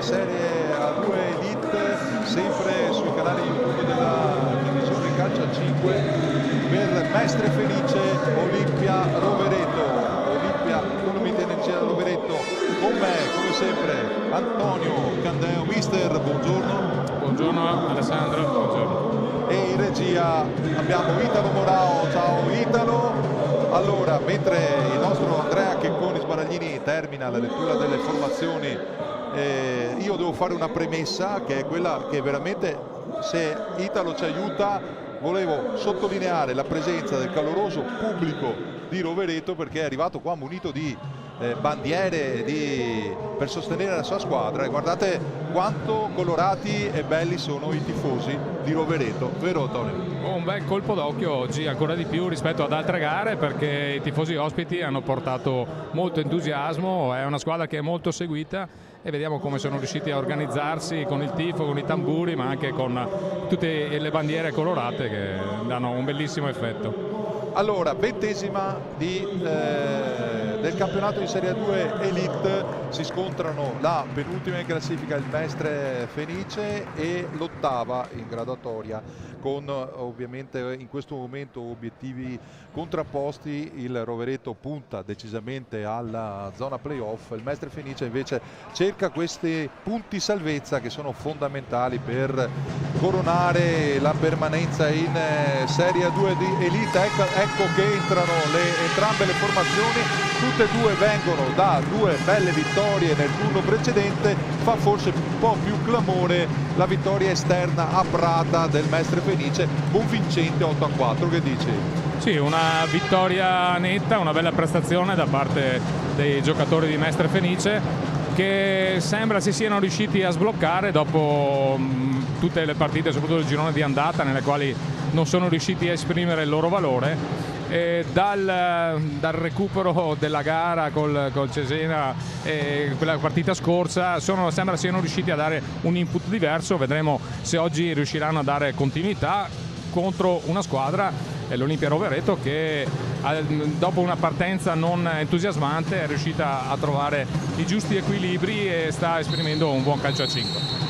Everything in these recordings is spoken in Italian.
Serie A2 Elite, sempre sui canali YouTube della televisione Calcio a 5, per Mestre Fenice Olimpia Rovereto. Olimpia Economia Energia Rovereto, con me come sempre Antonio Candeo. Mister, buongiorno. Buongiorno Alessandro, buongiorno. E in regia abbiamo Italo Morao. Ciao Italo. Allora, mentre il nostro Andrea Checconi Sbaraglini termina la lettura delle formazioni, io devo fare una premessa che è quella che veramente, se Italo ci aiuta, volevo sottolineare la presenza del caloroso pubblico di Rovereto, perché è arrivato qua munito di bandiere per sostenere la sua squadra, e guardate quanto colorati e belli sono i tifosi di Rovereto, vero Antonio? Un bel colpo d'occhio oggi, ancora di più rispetto ad altre gare, perché i tifosi ospiti hanno portato molto entusiasmo. È una squadra che è molto seguita e vediamo come sono riusciti a organizzarsi con il tifo, con i tamburi, ma anche con tutte le bandiere colorate che danno un bellissimo effetto. Allora, 20ª del campionato di Serie A2 Elite, si scontrano la penultima in classifica il Mestre Fenice e l'8ª in graduatoria, con ovviamente in questo momento obiettivi contrapposti. Il Rovereto punta decisamente alla zona playoff, il Mestre Fenice invece cerca questi punti salvezza che sono fondamentali per coronare la permanenza in Serie A2 di Elite. Ecco che entrano entrambe le formazioni, tutte e due vengono da due belle vittorie nel turno precedente. Fa forse un po' più clamore la vittoria esterna a Prata del Mestre Fenice, convincente 8-4, che dici? Sì, una vittoria netta, una bella prestazione da parte dei giocatori di Mestre Fenice, che sembra si siano riusciti a sbloccare dopo tutte le partite, soprattutto il girone di andata, nelle quali non sono riusciti a esprimere il loro valore. Dal recupero della gara col Cesena, quella partita scorsa, sembra siano riusciti a dare un input diverso. Vedremo se oggi riusciranno a dare continuità contro una squadra, l'Olimpia Rovereto, che dopo una partenza non entusiasmante è riuscita a trovare i giusti equilibri e sta esprimendo un buon calcio a 5.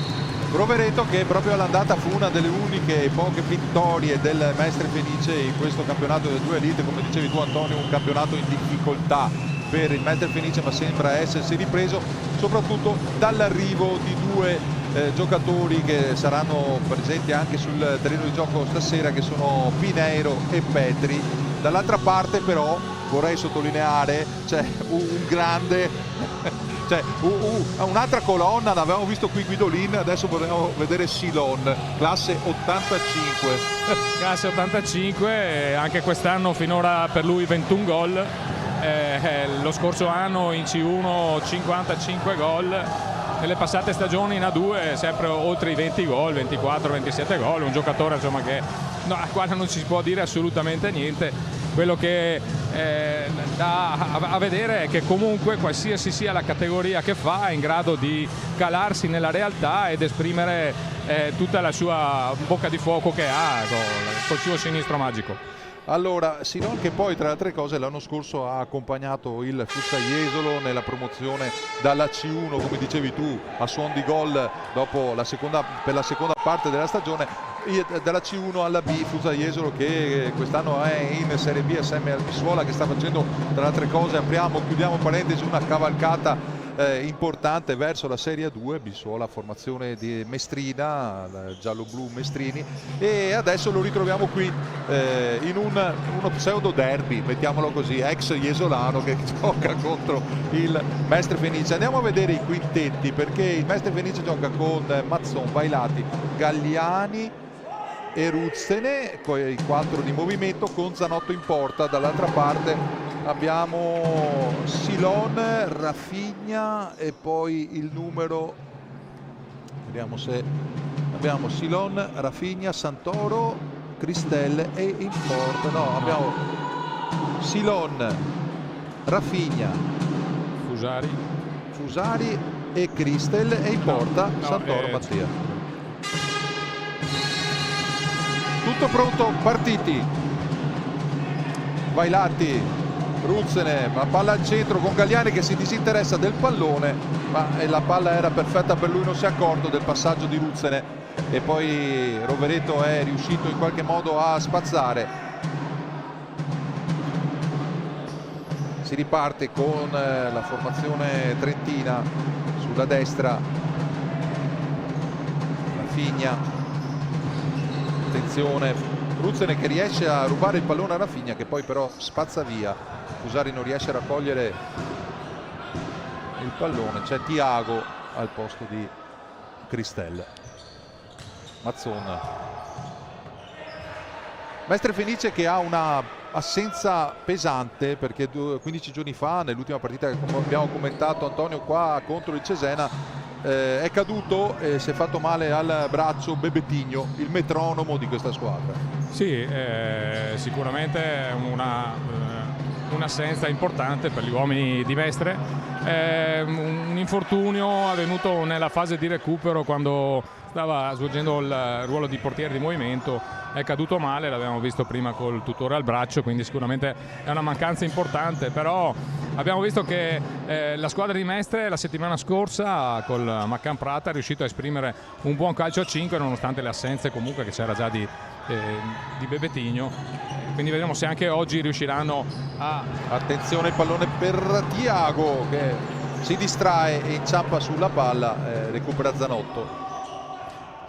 Rovereto che proprio all'andata fu una delle uniche e poche vittorie del Mestre Fenice in questo campionato del 2 Elite. Come dicevi tu Antonio, un campionato in difficoltà per il Mestre Fenice, ma sembra essersi ripreso soprattutto dall'arrivo di due giocatori che saranno presenti anche sul terreno di gioco stasera, che sono Pineiro e Petri. Dall'altra parte però vorrei sottolineare c'è un grande cioè un'altra colonna, l'avevamo visto qui Guidolin, adesso vorremmo vedere Silon, classe 85. Classe 85, anche quest'anno finora per lui 21 gol, lo scorso anno in C1 55 gol, nelle passate stagioni in A2 sempre oltre i 20 gol, 24, 27 gol, un giocatore insomma al quale non si può dire assolutamente niente. Quello che dà a vedere è che comunque qualsiasi sia la categoria che fa è in grado di calarsi nella realtà ed esprimere tutta la sua bocca di fuoco che ha col suo sinistro magico. Allora, Silon che poi tra le altre cose l'anno scorso ha accompagnato il Fussaiesolo nella promozione dalla C1, come dicevi tu, a suon di gol dopo per la seconda parte della stagione, dalla C1 alla B. Fussaiesolo che quest'anno è in Serie B assieme al Bissuola, che sta facendo tra le altre cose, chiudiamo parentesi, una cavalcata importante verso la Serie A2. Bissuola, formazione di Mestrina, giallo-blu Mestrini, e adesso lo ritroviamo qui in uno pseudo derby, mettiamolo così, ex Iesolano, che gioca contro il Mestre Fenice. Andiamo a vedere i quintetti, perché il Mestre Fenice gioca con Mazzon, Vailati, Galliani e Ruzzene, i 4 di movimento, con Zanotto in porta. Dall'altra parte abbiamo Silon, Rafinha e poi il numero, vediamo se abbiamo Silon, Rafinha, Santoro, Cristelle e in porta, no, abbiamo Silon, Rafinha, Fusari e Cristelle, e in porta Santoro Mattia. Tutto pronto, partiti. Vailati, Ruzzene, la palla al centro con Galliani che si disinteressa del pallone ma la palla era perfetta per lui, non si è accorto del passaggio di Ruzzene e poi Rovereto è riuscito in qualche modo a spazzare. Si riparte con la formazione trentina sulla destra, Rafinha, attenzione, Ruzzene che riesce a rubare il pallone a Rafinha che poi però spazza via. Fusari non riesce a raccogliere il pallone, c'è Thiago al posto di Cristel. Mazzon, Mestre Fenice che ha una assenza pesante perché 15 giorni fa nell'ultima partita che abbiamo commentato Antonio qua contro il Cesena è caduto e si è fatto male al braccio Bebetinho, il metronomo di questa squadra. Sì, sicuramente un'assenza importante per gli uomini di Mestre, un infortunio avvenuto nella fase di recupero quando stava svolgendo il ruolo di portiere di movimento, è caduto male, l'abbiamo visto prima col tutore al braccio, quindi sicuramente è una mancanza importante, però abbiamo visto che la squadra di Mestre la settimana scorsa col Maccan Prata è riuscito a esprimere un buon calcio a 5 nonostante le assenze comunque che c'era già di Bebetinho, quindi vedremo se anche oggi riusciranno a... Attenzione, il pallone per Thiago che si distrae e inciampa sulla palla, recupera Zanotto.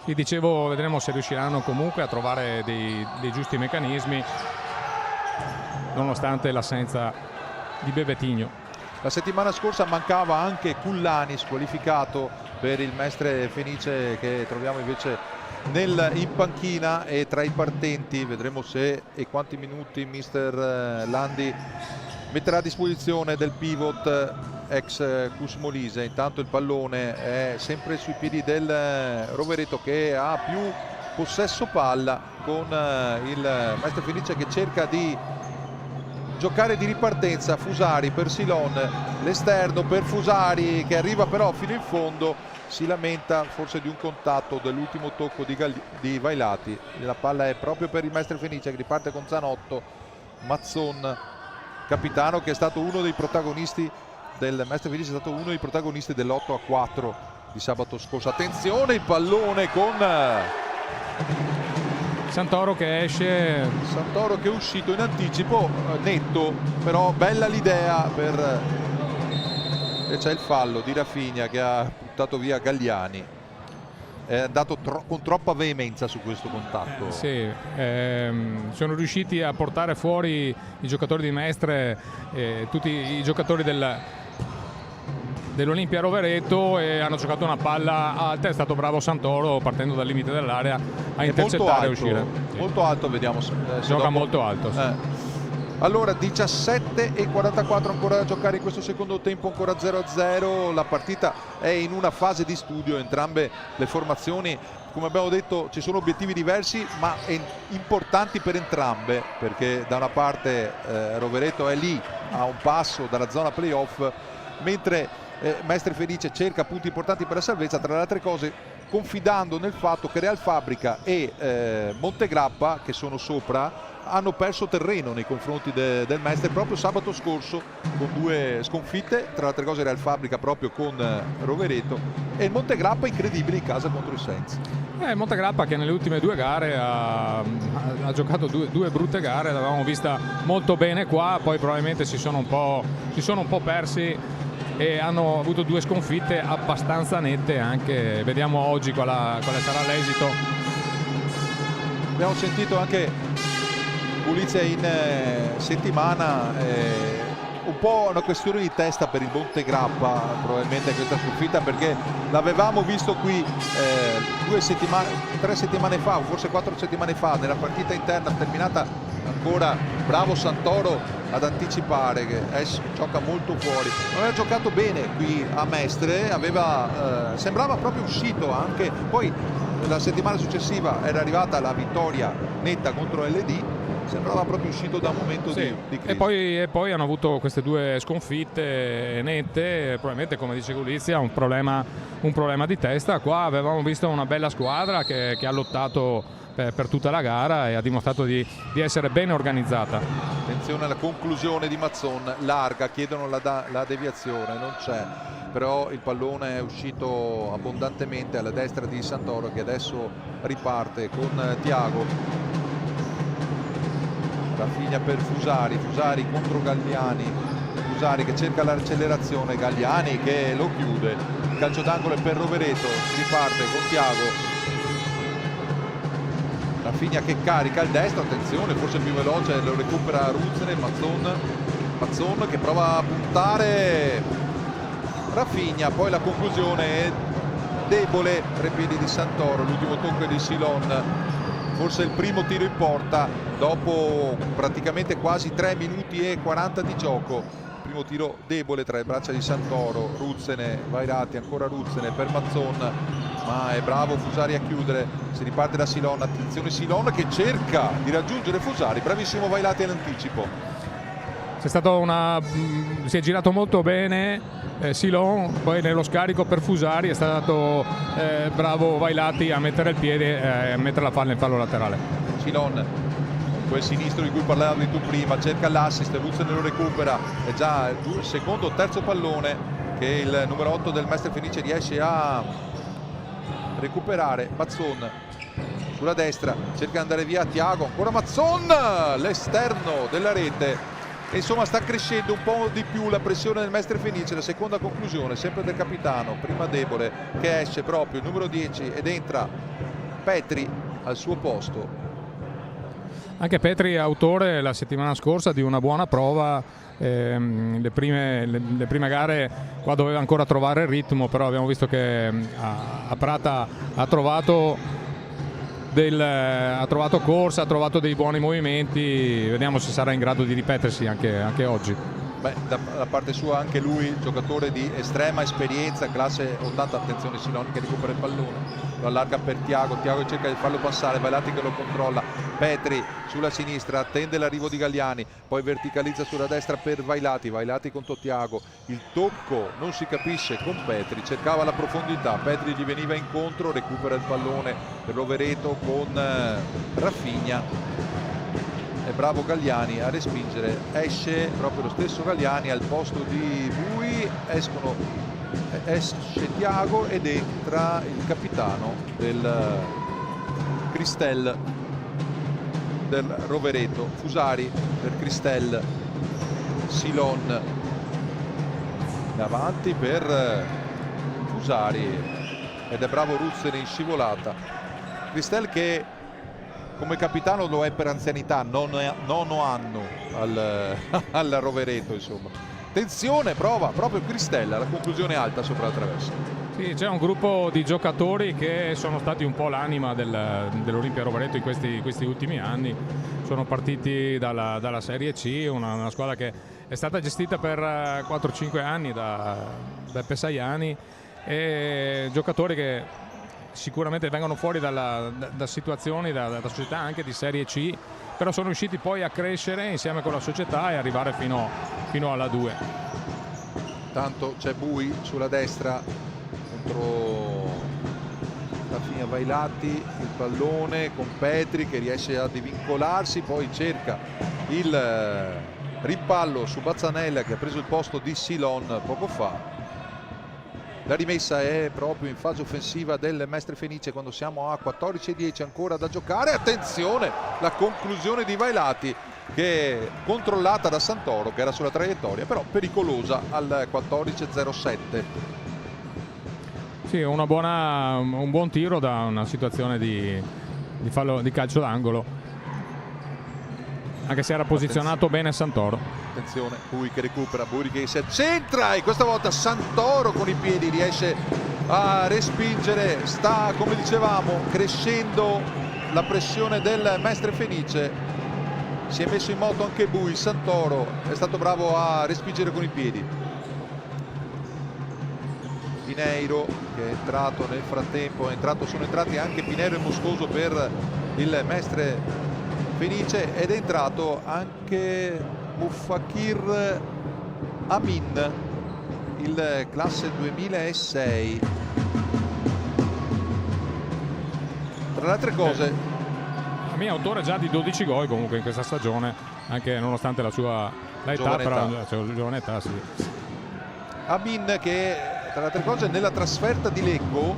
Sì, dicevo, vedremo se riusciranno comunque a trovare dei giusti meccanismi nonostante l'assenza di Bebetinho. La settimana scorsa mancava anche Cullani, squalificato per il Mestre Fenice che troviamo invece in panchina e tra i partenti. Vedremo se e quanti minuti mister Landi metterà a disposizione del pivot ex Cusmolise. Intanto il pallone è sempre sui piedi del Rovereto che ha più possesso palla, con il Mestre Fenice che cerca di giocare di ripartenza. Fusari per Silon, l'esterno per Fusari che arriva però fino in fondo, si lamenta forse di un contatto dell'ultimo tocco di Vailati. La palla è proprio per il Mestre Fenice che riparte con Zanotto. Mazzon, capitano, che è stato uno dei protagonisti del Mestre Fenice, è stato uno dei protagonisti dell'8-4 di sabato scorso. Attenzione, il pallone con Santoro che esce, Santoro che è uscito in anticipo netto, però bella l'idea e c'è il fallo di Rafinha che ha buttato via Galliani, è andato con troppa veemenza su questo contatto. Sì, sono riusciti a portare fuori i giocatori di Mestre, tutti i giocatori dell'Olimpia Rovereto, e hanno giocato una palla alta. È stato bravo Santoro partendo dal limite dell'area a intercettare e uscire. Molto alto, vediamo se gioca dopo... molto alto, sì. Allora 17:44 ancora da giocare in questo secondo tempo, ancora 0-0. La partita è in una fase di studio, entrambe le formazioni, come abbiamo detto, ci sono obiettivi diversi ma importanti per entrambe, perché da una parte Rovereto è lì a un passo dalla zona playoff, mentre Mestre Fenice cerca punti importanti per la salvezza, tra le altre cose confidando nel fatto che Real Fabrica e Montegrappa, che sono sopra, hanno perso terreno nei confronti del Mestre proprio sabato scorso con 2 sconfitte, tra le altre cose Real Fabrica proprio con Rovereto, e il Montegrappa incredibile in casa contro il Sainz. Montegrappa che nelle ultime 2 gare ha giocato due brutte gare, l'avevamo vista molto bene qua, poi probabilmente si sono un po' persi e hanno avuto 2 sconfitte abbastanza nette anche. Vediamo oggi quale sarà l'esito. Abbiamo sentito anche Pulizia in settimana, un po' una questione di testa per il Montegrappa probabilmente questa sconfitta, perché l'avevamo visto qui 3 settimane fa, o forse 4 settimane fa, nella partita interna terminata ancora bravo Santoro ad anticipare, che gioca molto fuori, non aveva giocato bene qui a Mestre, sembrava proprio uscito anche, poi la settimana successiva era arrivata la vittoria netta contro LD, sembrava proprio uscito da un momento di crisi. E poi hanno avuto queste 2 sconfitte nette, probabilmente come dice Gulizia un problema di testa. Qua avevamo visto una bella squadra che ha lottato per tutta la gara e ha dimostrato di essere ben organizzata. Attenzione alla conclusione di Mazzon, larga, chiedono la deviazione, non c'è, però il pallone è uscito abbondantemente alla destra di Santoro, che adesso riparte con Thiago. Rafinha per Fusari contro Galliani, Fusari che cerca l'accelerazione, Galliani che lo chiude, il calcio d'angolo è per Rovereto, si riparte con Thiago. Rafinha che carica il destro, attenzione, forse più veloce, lo recupera Ruzzene, Mazzon che prova a puntare Rafinha, poi la conclusione è debole, tre piedi di Santoro, l'ultimo tocco è di Silon, forse il primo tiro in porta dopo praticamente quasi 3 minuti e 40 di gioco. Primo tiro debole tra le braccia di Santoro, Ruzzene, Vairati, ancora Ruzzene per Mazzon, ma è bravo Fusari a chiudere, si riparte da Silon, attenzione Silon che cerca di raggiungere Fusari, bravissimo Vailati all'anticipo. Si è girato molto bene Silon, poi nello scarico per Fusari è stato bravo Vailati a mettere il piede e a mettere la palla in fallo laterale. Silon, quel sinistro di cui parlavi tu prima, cerca l'assist, Ruzzene lo recupera, è già il secondo o terzo pallone che il numero 8 del Mestre Fenice riesce a recuperare. Mazzon sulla destra, cerca di andare via Thiago, ancora Mazzon, l'esterno della rete. E insomma sta crescendo un po' di più la pressione del Mestre Fenice, la seconda conclusione sempre del capitano, prima debole, che esce proprio il numero 10 ed entra Petri al suo posto. Anche Petri è autore la settimana scorsa di una buona prova, le prime gare qua doveva ancora trovare il ritmo, però abbiamo visto che a Prata ha trovato corsa, ha trovato dei buoni movimenti, vediamo se sarà in grado di ripetersi anche oggi. Beh, da parte sua anche lui, giocatore di estrema esperienza, classe 80, attenzione Silon che recupera il pallone, lo allarga per Thiago cerca di farlo passare, Vailati che lo controlla, Petri sulla sinistra, attende l'arrivo di Galliani, poi verticalizza sulla destra per Vailati contro Thiago, il tocco non si capisce con Petri, cercava la profondità, Petri gli veniva incontro, recupera il pallone per Rovereto con Rafinha. È bravo Galliani a respingere, esce proprio lo stesso Galliani al posto di Bui, esce Thiago ed entra il capitano del Cristel, del Rovereto, Fusari per Cristel, Silon davanti per Fusari ed è bravo Ruzzene in scivolata. Cristel che come capitano lo è per anzianità, nono anno al Rovereto, insomma. Attenzione, prova proprio Cristella, la conclusione alta sopra la traversa. Sì, c'è un gruppo di giocatori che sono stati un po' l'anima dell'Olimpia Rovereto in questi ultimi anni. Sono partiti dalla Serie C, una squadra che è stata gestita per 4-5 anni da Beppe Saiani, e giocatori che sicuramente vengono fuori da situazioni, da società anche di Serie C, però sono riusciti poi a crescere insieme con la società e arrivare fino alla 2. Tanto c'è Bui sulla destra contro Rafinha, Vailati, il pallone con Petri che riesce a divincolarsi, poi cerca il rimpallo su Bazzanella che ha preso il posto di Silon poco fa. La rimessa è proprio in fase offensiva del Mestre Fenice quando siamo a 14-10 ancora da giocare. Attenzione, la conclusione di Vailati che è controllata da Santoro che era sulla traiettoria, però pericolosa al 14-07. Sì, un buon tiro da una situazione di calcio d'angolo, anche se era posizionato bene Santoro. Attenzione, Bui che recupera, Bui che si accentra e questa volta Santoro con i piedi riesce a respingere. Sta, come dicevamo, crescendo la pressione del Mestre Fenice, si è messo in moto anche Bui, Santoro è stato bravo a respingere con i piedi. Pineiro che è entrato nel frattempo, sono entrati anche Pineiro e Moscoso per il Mestre Fenice ed è entrato anche Mufakir Amin, il classe 2006. Tra le altre cose Amin, autore già di 12 gol comunque in questa stagione, anche nonostante la sua età, però giovane età, sì. Amin che tra le altre cose nella trasferta di Lecco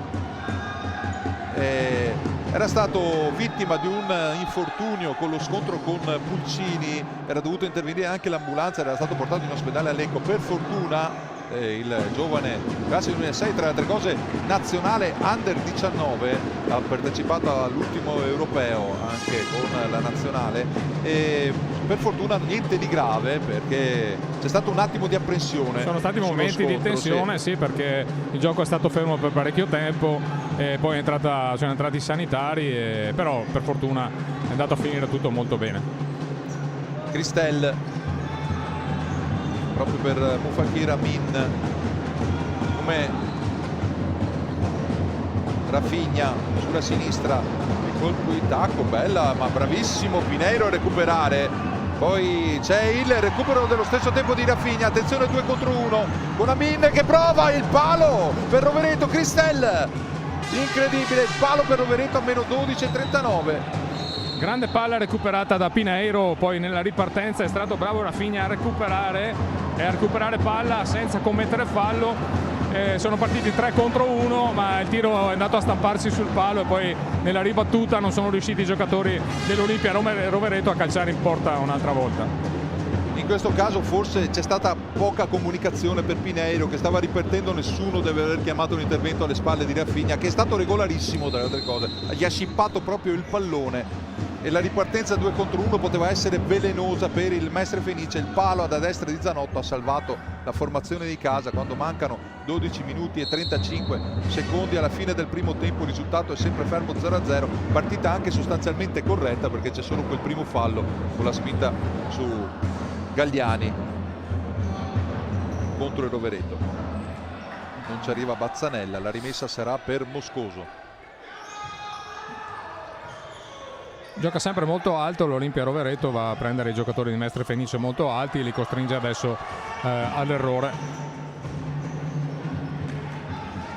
era stato vittima di un infortunio con lo scontro con Pulcini, era dovuto intervenire anche l'ambulanza, era stato portato in ospedale a Lecco. Per fortuna il giovane classe 2006, tra le altre cose nazionale under 19, ha partecipato all'ultimo europeo anche con la nazionale, e per fortuna niente di grave, perché c'è stato un attimo di apprensione. Sono stati momenti di tensione, sì, perché il gioco è stato fermo per parecchio tempo e poi sono entrati i sanitari, però per fortuna è andato a finire tutto molto bene. Cristel proprio per Mufakir Amin, come Rafinha sulla sinistra, il colpo di tacco, bella ma bravissimo Pineiro a recuperare. Poi c'è il recupero dello stesso tempo di Rafinha, attenzione 2 contro 1 con Amin che prova il palo per Rovereto. Cristel, incredibile, il palo per Rovereto a meno 12,39. Grande palla recuperata da Pineiro, poi nella ripartenza è stato bravo Rafinha a recuperare palla senza commettere fallo. Sono partiti 3 contro 1, ma il tiro è andato a stamparsi sul palo e poi nella ribattuta non sono riusciti i giocatori dell'Olimpia Rovereto a calciare in porta un'altra volta. In questo caso forse c'è stata poca comunicazione per Pineiro, che stava ripartendo, nessuno deve aver chiamato un intervento alle spalle di Rafinha, che è stato regolarissimo tra le altre cose, gli ha scippato proprio il pallone e la ripartenza 2 contro 1 poteva essere velenosa per il Mestre Fenice. Il palo da destra di Zanotto ha salvato la formazione di casa quando mancano 12 minuti e 35 secondi alla fine del primo tempo. Il risultato è sempre fermo 0-0, partita anche sostanzialmente corretta perché c'è solo quel primo fallo con la spinta su Galliani contro il Rovereto. Non ci arriva Bazzanella, la rimessa sarà per Moscoso. Gioca sempre molto alto l'Olimpia Rovereto, va a prendere i giocatori di Mestre Fenice molto alti, li costringe adesso all'errore.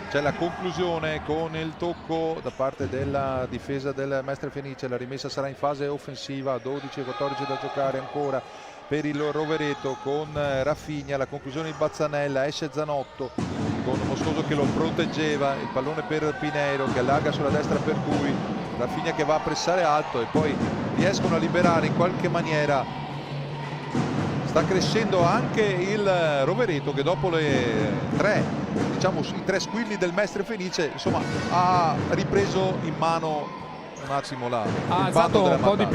C'è la conclusione con il tocco da parte della difesa del Mestre Fenice, la rimessa sarà in fase offensiva, 12-14 da giocare ancora per il Rovereto con Rafinha, la conclusione di Bazzanella, esce Zanotto con Moscoso che lo proteggeva, il pallone per Pineiro che allarga sulla destra per cui Rafinha che va a pressare alto e poi riescono a liberare in qualche maniera. Sta crescendo anche il Rovereto che dopo i tre squilli del Mestre Fenice insomma ha ripreso in mano un attimo ha alzato un po' di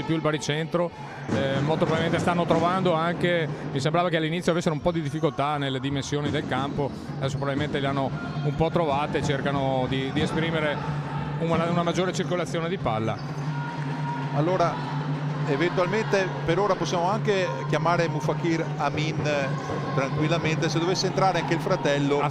più il baricentro. Molto probabilmente stanno trovando anche, mi sembrava che all'inizio avessero un po' di difficoltà nelle dimensioni del campo, adesso probabilmente le hanno un po' trovate, cercano di esprimere una maggiore circolazione di palla. Allora eventualmente per ora possiamo anche chiamare Mufakir Amin tranquillamente, se dovesse entrare anche il fratello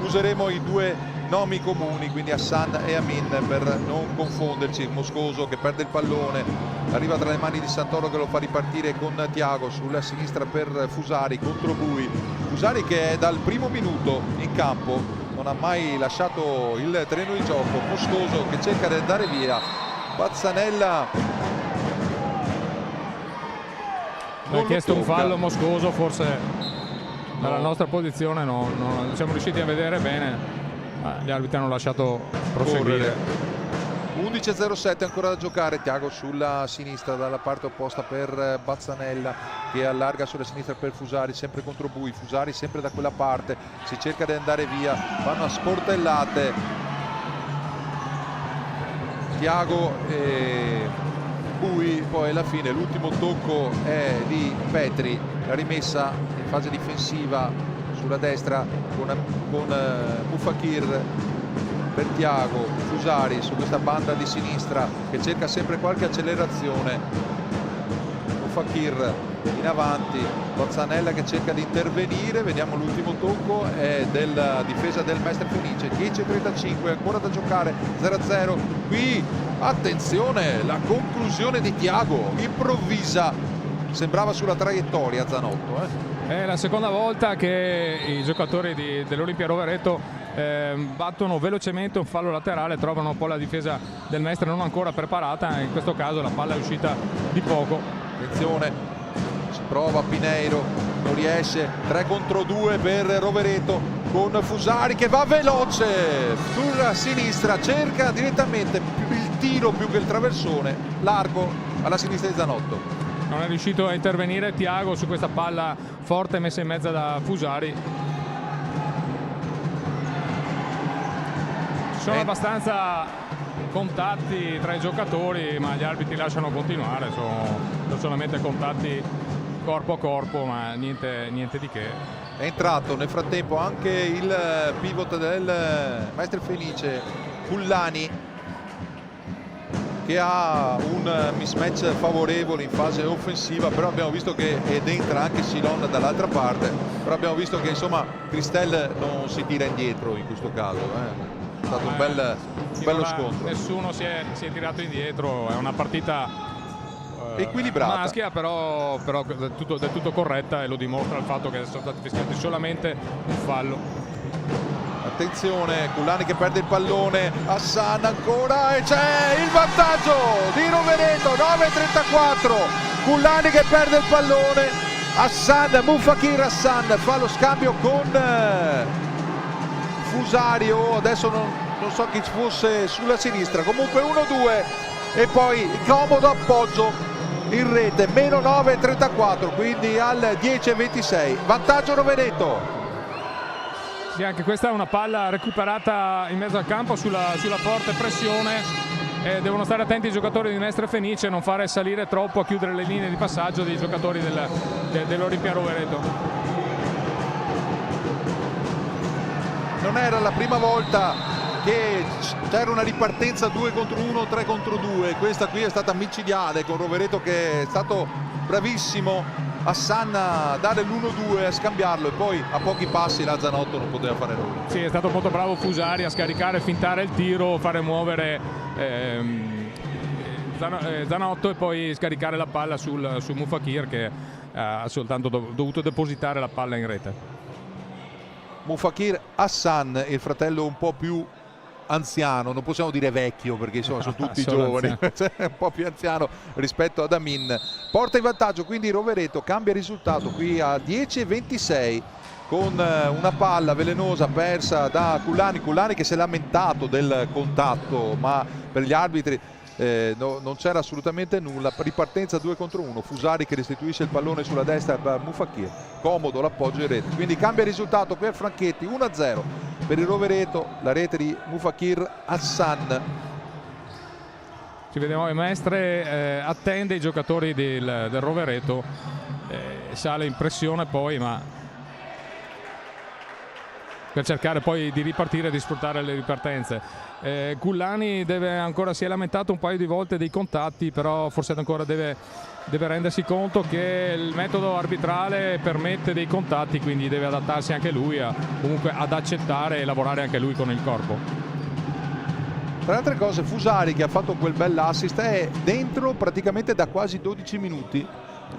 useremo i due nomi comuni, quindi Hassan e Amin, per non confonderci. Moscoso che perde il pallone, arriva tra le mani di Santoro che lo fa ripartire con Thiago sulla sinistra per Fusari contro Bui. Fusari che è dal primo minuto in campo non ha mai lasciato il terreno di gioco. Moscoso che cerca di andare via, Bazzanella ha chiesto un fallo Moscoso, forse dalla nostra posizione non siamo riusciti a vedere bene, gli arbitri hanno lasciato proseguire. 11:07 ancora da giocare, Thiago sulla sinistra dalla parte opposta per Bazzanella che allarga sulla sinistra per Fusari, sempre contro Bui, Fusari sempre da quella parte, si cerca di andare via, vanno a sportellate Thiago e Bui, poi alla fine l'ultimo tocco è di Petri, la rimessa in fase difensiva sulla destra con Mufakir per Thiago, Fusari su questa banda di sinistra che cerca sempre qualche accelerazione, Mufakir in avanti, Bazzanella che cerca di intervenire, vediamo l'ultimo tocco è della difesa del Mestre Fenice. 10:35 ancora da giocare, 0-0 qui, attenzione la conclusione di Thiago improvvisa, sembrava sulla traiettoria Zanotto. È la seconda volta che i giocatori dell'Olimpia Rovereto battono velocemente un fallo laterale, trovano un po' la difesa del Mestre non ancora preparata, in questo caso la palla è uscita di poco. Attenzione, si prova Pineiro, non riesce, 3 contro 2 per Rovereto con Fusari che va veloce sulla sinistra, cerca direttamente il tiro più che il traversone, largo alla sinistra di Zanotto. Non è riuscito a intervenire Thiago su questa palla forte messa in mezzo da Fusari. Sono abbastanza contatti tra i giocatori, ma gli arbitri lasciano continuare, sono solamente contatti corpo a corpo, ma niente di che. È entrato nel frattempo anche il pivot del Mestre Fenice, Cullani, che ha un mismatch favorevole in fase offensiva, però abbiamo visto che ed entra anche Silon dall'altra parte, però abbiamo visto che insomma Cristel non si tira indietro in questo caso. È stato un bello scontro. Nessuno si è tirato indietro, è una partita equilibrata, maschia, però del tutto corretta, e lo dimostra il fatto che sono stati fischiati solamente un fallo. Attenzione, Cullani che perde il pallone, Hassan ancora, e c'è il vantaggio di Rovereto, 9:34, Cullani che perde il pallone, Hassan, Mufakir Hassan fa lo scambio con Fusario, adesso non so chi fosse sulla sinistra, comunque 1-2 e poi comodo appoggio in rete, meno 9:34, quindi al 10:26, vantaggio Rovereto. Sì, anche questa è una palla recuperata in mezzo al campo sulla forte pressione, devono stare attenti i giocatori di Mestre Fenice, non fare salire troppo, a chiudere le linee di passaggio dei giocatori dell'Olimpia Rovereto. Non era la prima volta che c'era una ripartenza 2 contro 1, 3 contro 2, questa qui è stata micidiale con Rovereto che è stato bravissimo Hassan a dare l'1-2, a scambiarlo, e poi a pochi passi la Zanotto non poteva fare nulla. Sì, è stato molto bravo Fusari a scaricare, fintare il tiro, fare muovere Zanotto e poi scaricare la palla su Mufakir, che ha soltanto dovuto depositare la palla in rete. Mufakir Hassan, il fratello un po' più anziano, non possiamo dire vecchio perché insomma sono tutti giovani, un po' più anziano rispetto ad Amin, porta in vantaggio quindi Rovereto, cambia risultato qui a 10:26 con una palla velenosa persa da Cullani che si è lamentato del contatto, ma per gli arbitri non c'era assolutamente nulla. Ripartenza 2 contro 1, Fusari che restituisce il pallone sulla destra per Mufakir, comodo l'appoggio in rete, quindi cambia risultato qui a Franchetti, 1-0 per il Rovereto, la rete di Mufakir Hassan. Ci vediamo, il Mestre attende i giocatori del Rovereto, sale in pressione poi, ma per cercare poi di ripartire e di sfruttare le ripartenze. Cullani si è lamentato un paio di volte dei contatti, però forse ancora deve rendersi conto che il metodo arbitrale permette dei contatti, quindi deve adattarsi anche lui comunque ad accettare e lavorare anche lui con il corpo. Tra le altre cose Fusari, che ha fatto quel bell'assist, è dentro praticamente da quasi 12 minuti,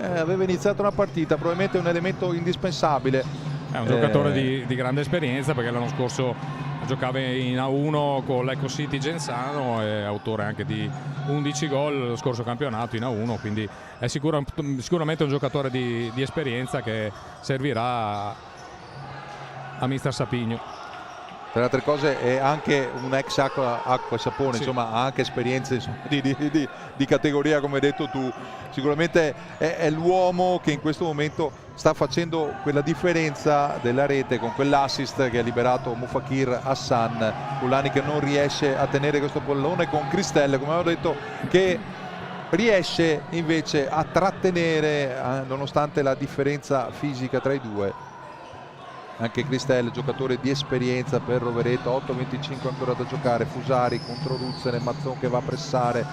aveva iniziato una partita, probabilmente un elemento indispensabile. È un giocatore di grande esperienza, perché l'anno scorso giocava in A1 con l'Eco City Genzano, è autore anche di 11 gol lo scorso campionato in A1, quindi è sicuramente un giocatore di esperienza che servirà a mister Sapigno. Tra le altre cose è anche un ex acqua e sapone, sì. Insomma ha anche esperienze di categoria, come hai detto tu. Sicuramente è l'uomo che in questo momento sta facendo quella differenza della rete con quell'assist che ha liberato Mufakir Hassan. Cullani che non riesce a tenere questo pallone con Cristel, come avevo detto, che riesce invece a trattenere nonostante la differenza fisica tra i due. Anche Cristel, giocatore di esperienza per Rovereto. 8:25 ancora da giocare. Fusari contro Ruzzene, Mazzon che va a pressare,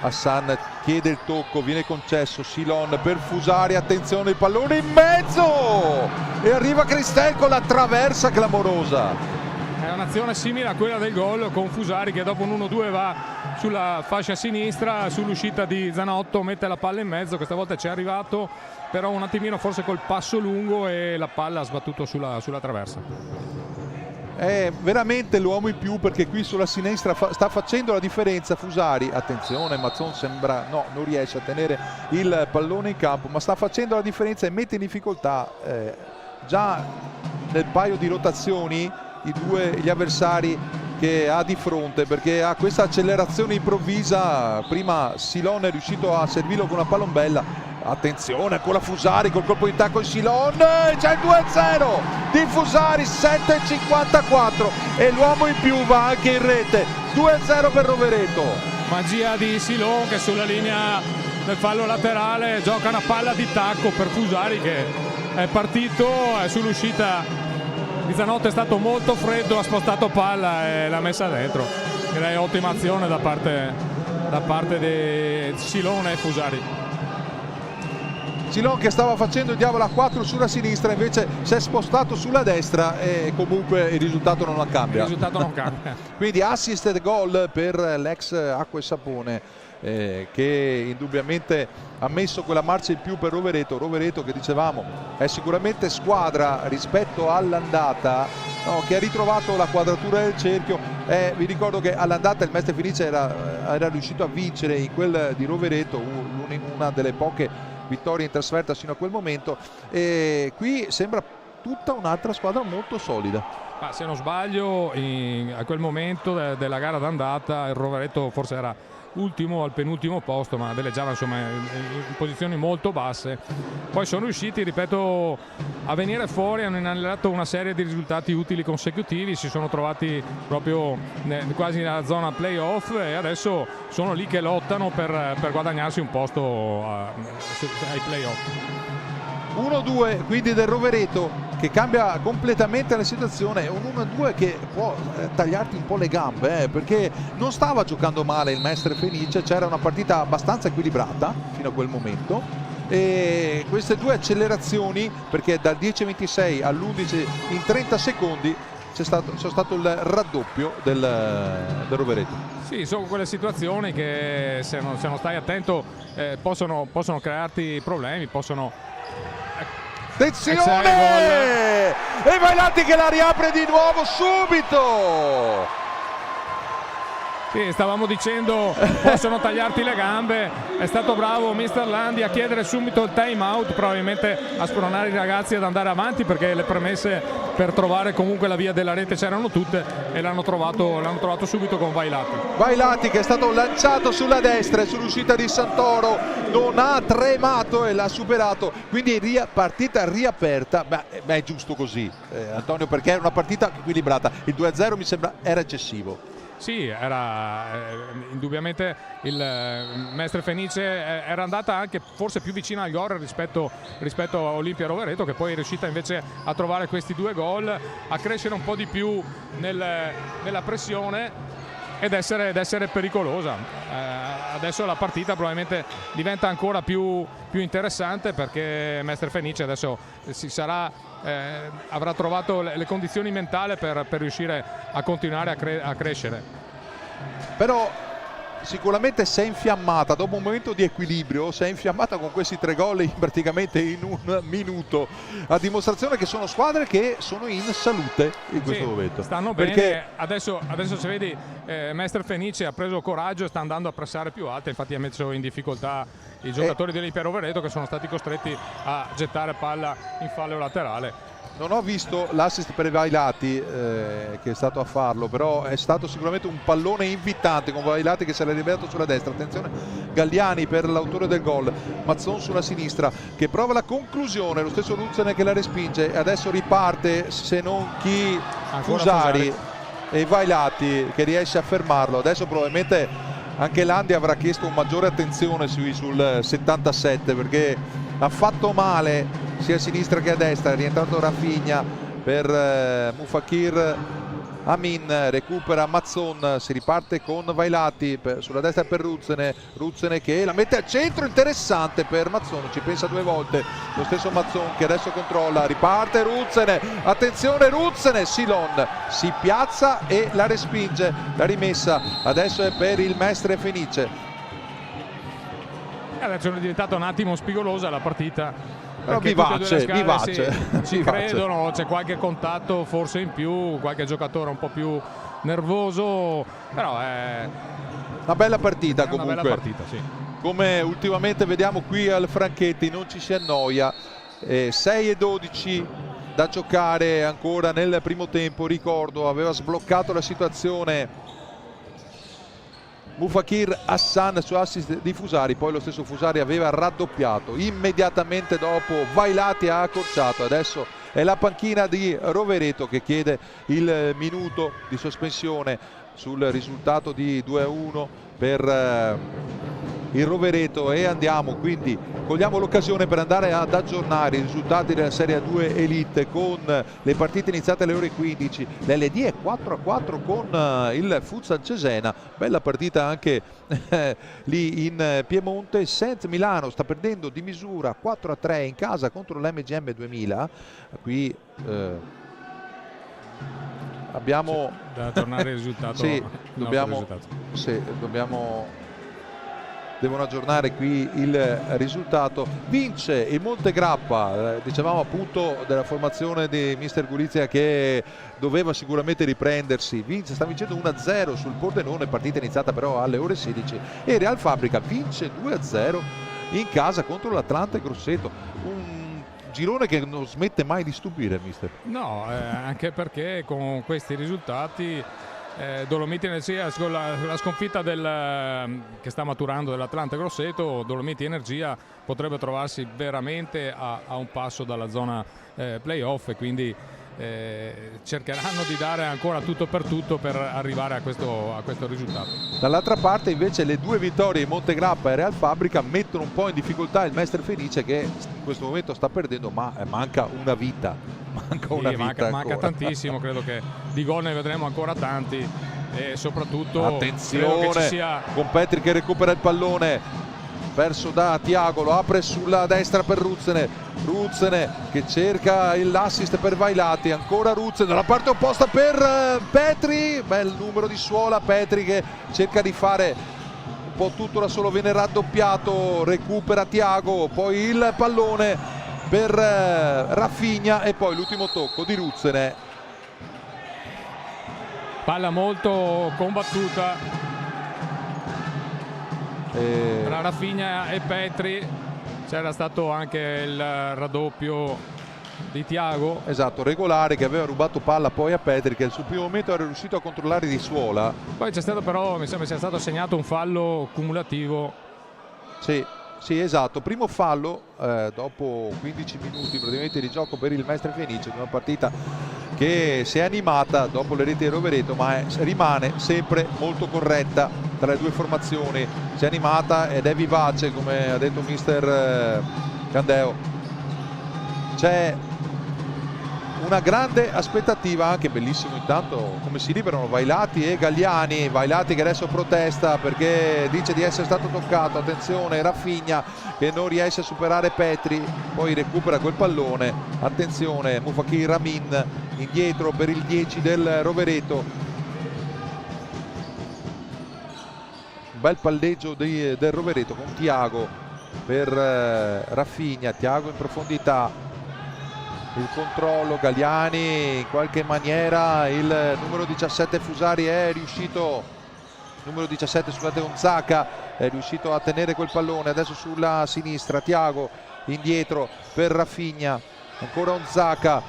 Hassan chiede il tocco, viene concesso, Silon per Fusari, attenzione il pallone in mezzo e arriva Cristel con la traversa clamorosa. È un'azione simile a quella del gol, con Fusari che dopo un 1-2 va sulla fascia sinistra, sull'uscita di Zanotto, mette la palla in mezzo, questa volta ci è arrivato però un attimino forse col passo lungo e la palla ha sbattuto sulla traversa. è veramente l'uomo in più, perché qui sulla sinistra sta facendo la differenza Fusari. Attenzione, Mazzon sembra non riesce a tenere il pallone in campo, ma sta facendo la differenza e mette in difficoltà già nel paio di rotazioni gli avversari che ha di fronte, perché ha questa accelerazione improvvisa. Prima Silon è riuscito a servirlo con una palombella. Attenzione con la Fusari, col colpo di tacco di Silon, c'è il 2-0 di Fusari, 7,54 e l'uomo in più va anche in rete. 2-0 per Rovereto. Magia di Silon che sulla linea del fallo laterale gioca una palla di tacco per Fusari, che è partito sull'uscita. Pizzanotte è stato molto freddo, ha spostato palla e l'ha messa dentro. Direi ottima azione da parte di Silon e Fusari. Silon che stava facendo il diavolo a 4 sulla sinistra, invece si è spostato sulla destra e comunque il risultato non cambia. Quindi assist goal per l'ex Acqua e Sapone, che indubbiamente ha messo quella marcia in più per Rovereto che dicevamo è sicuramente squadra rispetto all'andata, che ha ritrovato la quadratura del cerchio. Vi ricordo che all'andata il Mestre Fenice era riuscito a vincere in quel di Rovereto, una delle poche vittorie in trasferta fino a quel momento, e qui sembra tutta un'altra squadra molto solida. Ma se non sbaglio a quel momento della gara d'andata il Rovereto forse era ultimo al penultimo posto, ma veleggiava insomma in posizioni molto basse. Poi sono riusciti, ripeto, a venire fuori, hanno inanellato una serie di risultati utili consecutivi, si sono trovati proprio quasi nella zona playoff e adesso sono lì che lottano per guadagnarsi un posto ai playoff. 1-2 quindi del Rovereto, che cambia completamente la situazione. È un 1-2 che può tagliarti un po' le gambe, perché non stava giocando male il Mestre Fenice, c'era una partita abbastanza equilibrata fino a quel momento, e queste due accelerazioni, perché dal 10-26 all'11 in 30 secondi c'è stato il raddoppio del Rovereto. Sì, sono quelle situazioni che se non stai attento possono crearti problemi, possono... Attenzione! E Vailati che la riapre di nuovo subito! Sì, stavamo dicendo possono tagliarti le gambe. È stato bravo Mister Landi a chiedere subito il time out, probabilmente a spronare i ragazzi ad andare avanti, perché le premesse per trovare comunque la via della rete c'erano tutte e l'hanno trovato subito con Vailati che è stato lanciato sulla destra e sull'uscita di Santoro non ha tremato e l'ha superato, quindi partita riaperta. Beh, è giusto così, Antonio, perché è una partita equilibrata. Il 2-0 mi sembra era eccessivo. Sì, era indubbiamente il Mestre Fenice era andata anche forse più vicina al gol rispetto a Olimpia Rovereto, che poi è riuscita invece a trovare questi due gol, a crescere un po' di più nella pressione ed essere pericolosa. Adesso la partita probabilmente diventa ancora più interessante, perché Mestre Fenice adesso avrà trovato le condizioni mentali per riuscire a continuare a crescere. Però sicuramente si è infiammata dopo un momento di equilibrio, si è infiammata con questi 3 gol praticamente in un minuto, a dimostrazione che sono squadre che sono in salute in questo momento. Stanno bene, adesso se vedi Mestre Fenice ha preso coraggio e sta andando a pressare più alto, infatti ha messo in difficoltà i giocatori dell'Olimpia Rovereto, che sono stati costretti a gettare palla in fallo laterale. Non ho visto l'assist per Vailati che è stato a farlo, però è stato sicuramente un pallone invitante con Vailati che si era liberato sulla destra. Attenzione Galliani per l'autore del gol, Mazzon sulla sinistra che prova la conclusione, lo stesso Ruzzene che la respinge e adesso riparte, se non chi, Fusari e Vailati che riesce a fermarlo. Adesso probabilmente anche Landi avrà chiesto un maggiore attenzione sul 77, perché ha fatto male sia a sinistra che a destra. È rientrato Rafinha per Mufakir Amin, recupera Mazzon, si riparte con Vailati sulla destra per Ruzzene che la mette al centro, interessante per Mazzon, ci pensa 2 volte lo stesso Mazzon che adesso controlla, riparte Ruzzene, attenzione Ruzzene, Silon si piazza e la respinge, la rimessa adesso è per il Mestre Fenice. Adesso è diventata un attimo spigolosa la partita, Però perché tutte e due le vivace, squadre ci vivace. credono, c'è qualche contatto forse in più, qualche giocatore un po' più nervoso, però è Una bella partita una comunque. bella partita, sì. Come ultimamente vediamo qui al Franchetti, non ci si annoia. 6:12 da giocare ancora nel primo tempo. Ricordo, aveva sbloccato la situazione Mufakir Hassan su assist di Fusari, poi lo stesso Fusari aveva raddoppiato. Immediatamente dopo Vailati ha accorciato, adesso è la panchina di Rovereto che chiede il minuto di sospensione sul risultato di 2-1 per il Rovereto, e andiamo quindi, cogliamo l'occasione per andare ad aggiornare i risultati della Serie A2 Elite con le partite iniziate alle ore 15. L'LD è 4-4 con il Futsal Cesena, bella partita anche lì in Piemonte. Saint Milano sta perdendo di misura 4-3 in casa contro l'MGM 2000. Qui abbiamo da aggiornare il risultato. sì, dobbiamo devono aggiornare qui il risultato. Vince il Montegrappa, dicevamo appunto della formazione di mister Gulizia che doveva sicuramente riprendersi. Sta vincendo 1-0 sul Pordenone, partita iniziata però alle ore 16, e Real Fabrica vince 2-0 in casa contro l'Atlante Grosseto. Un girone che non smette mai di stupire, mister. No, anche perché con questi risultati Dolomiti Energia, con la sconfitta che sta maturando dell'Atlante Grosseto, Dolomiti Energia potrebbe trovarsi veramente a un passo dalla zona playoff, e quindi cercheranno di dare ancora tutto per arrivare a questo risultato. Dall'altra parte invece le due vittorie in Montegrappa e Real Fabrica mettono un po' in difficoltà il Mestre Fenice, che in questo momento sta perdendo, ma manca una vita. Manca tantissimo, credo che di gol ne vedremo ancora tanti, e soprattutto attenzione credo che ci sia... con Petri che recupera il pallone perso da Tiago, lo apre sulla destra per Ruzzene che cerca l'assist per Vailati, ancora Ruzzene dalla parte opposta per Petri, bel numero di suola, Petri che cerca di fare un po' tutto da solo, viene raddoppiato, recupera Tiago, poi il pallone per Rafinha e poi l'ultimo tocco di Ruzzene. Palla molto combattuta tra Rafinha e Petri, c'era stato anche il raddoppio di Tiago. Esatto, regolare, che aveva rubato palla poi a Petri, che sul primo momento era riuscito a controllare di suola. Poi c'è stato però, mi sembra sia stato assegnato un fallo cumulativo. Sì, esatto, primo fallo dopo 15 minuti praticamente di gioco per il Mestre Fenice, una partita che si è animata dopo le reti di Rovereto, ma rimane sempre molto corretta tra le due formazioni, si è animata ed è vivace, come ha detto mister Candeo. C'è una grande aspettativa, anche bellissimo intanto come si liberano Vailati e Galliani. Vailati che adesso protesta perché dice di essere stato toccato, attenzione Rafinha che non riesce a superare Petri, poi recupera quel pallone, attenzione Mufakir Ramin indietro per il 10 del Rovereto, un bel palleggio del Rovereto con Tiago per Rafinha, Tiago in profondità, il controllo, Galliani in qualche maniera, il numero 17 Fusari è riuscito, numero 17 scusate Onzaca è riuscito a tenere quel pallone, adesso sulla sinistra Tiago indietro per Rafinha, ancora Onzaca,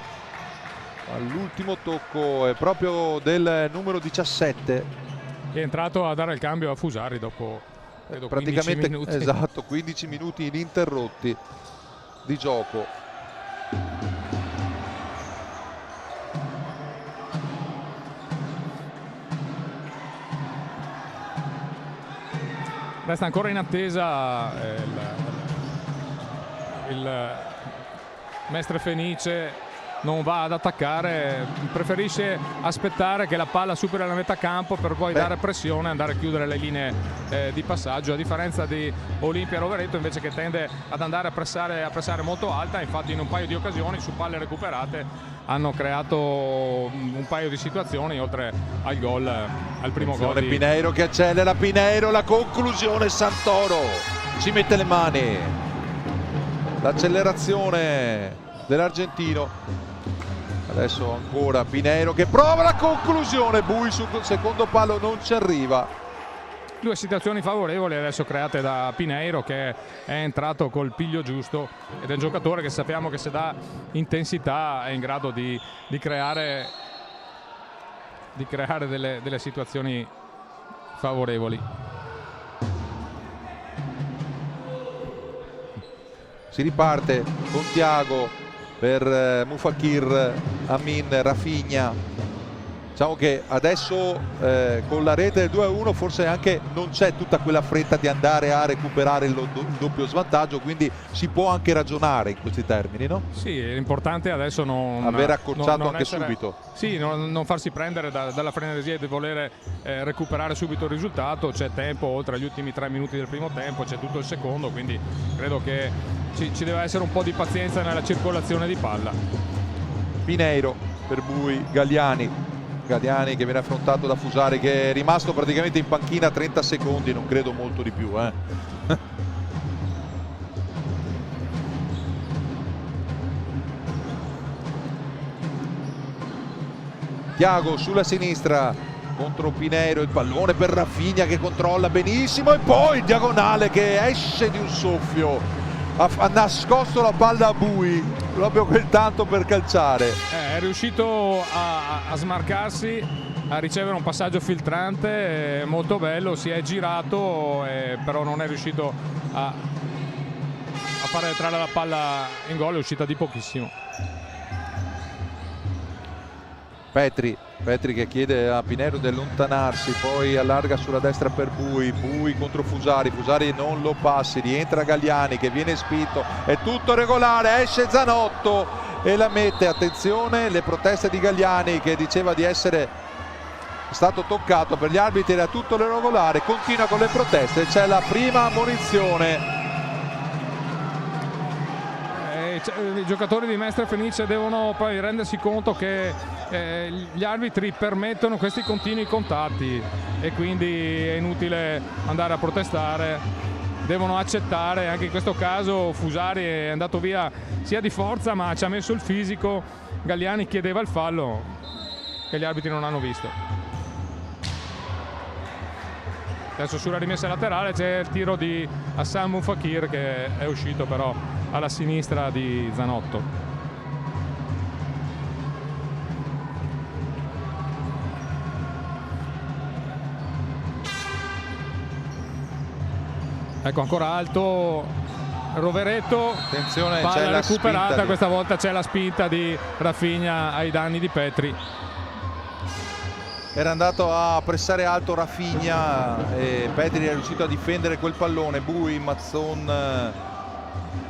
all'ultimo tocco è proprio del numero 17 che è entrato a dare il cambio a Fusari dopo credo praticamente 15 minuti. Esatto, 15 minuti ininterrotti di gioco. Resta ancora in attesa il Mestre Fenice, non va ad attaccare, preferisce aspettare che la palla superi la metà campo per poi dare pressione e andare a chiudere le linee di passaggio, a differenza di Olimpia Rovereto invece che tende ad andare a pressare molto alta. Infatti in un paio di occasioni su palle recuperate hanno creato un paio di situazioni oltre al gol, al primo gol di Pineiro che accelera, Pineiro, la conclusione, Santoro ci mette le mani. l'accelerazione dell'argentino. Adesso ancora Pinheiro che prova la conclusione, Bui sul secondo palo non ci arriva. Due situazioni favorevoli adesso create da Pinheiro, che è entrato col piglio giusto ed è un giocatore che sappiamo che se dà intensità è in grado di creare delle situazioni favorevoli. Si riparte con Thiago per Mufakir, Amin, Rafinha. Diciamo che adesso con la rete del 2-1 forse anche non c'è tutta quella fretta di andare a recuperare il doppio svantaggio, quindi si può anche ragionare in questi termini, no? Sì, l'importante adesso non aver accorciato non anche essere, subito. Sì, non farsi prendere dalla frenesia di voler recuperare subito il risultato. C'è tempo oltre agli ultimi 3 minuti del primo tempo, c'è tutto il secondo, quindi credo che ci deve essere un po' di pazienza nella circolazione di palla. Pinheiro per Bui, Galliani che viene affrontato da Fusari, che è rimasto praticamente in panchina 30 secondi, non credo molto di più. Thiago sulla sinistra contro Pinheiro, il pallone per Rafinha che controlla benissimo e poi il diagonale che esce di un soffio. Ha nascosto la palla a Bui proprio quel tanto per calciare. È riuscito a smarcarsi, a ricevere un passaggio filtrante molto bello, si è girato però non è riuscito a fare entrare la palla in gol, è uscita di pochissimo. Petri che chiede a Pinheiro di allontanarsi, poi allarga sulla destra per Bui contro Fusari non lo passi, rientra Galliani che viene spinto, è tutto regolare, esce Zanotto e la mette. Attenzione, le proteste di Galliani che diceva di essere stato toccato, per gli arbitri era tutto regolare, continua con le proteste, c'è la prima ammonizione. I giocatori di Mestre Fenice devono poi rendersi conto che gli arbitri permettono questi continui contatti e quindi è inutile andare a protestare, devono accettare. Anche in questo caso Fusari è andato via sia di forza ma ci ha messo il fisico. Galliani chiedeva il fallo che gli arbitri non hanno visto. Adesso sulla rimessa laterale c'è il tiro di Hassan Mufakir che è uscito però alla sinistra di Zanotto. Ecco, ancora alto Rovereto. Attenzione, palla c'è la recuperata, spinta questa volta c'è la spinta di Rafinha ai danni di Petri. Era andato a pressare alto Rafinha e Petri è riuscito a difendere quel pallone. Bui, Mazzon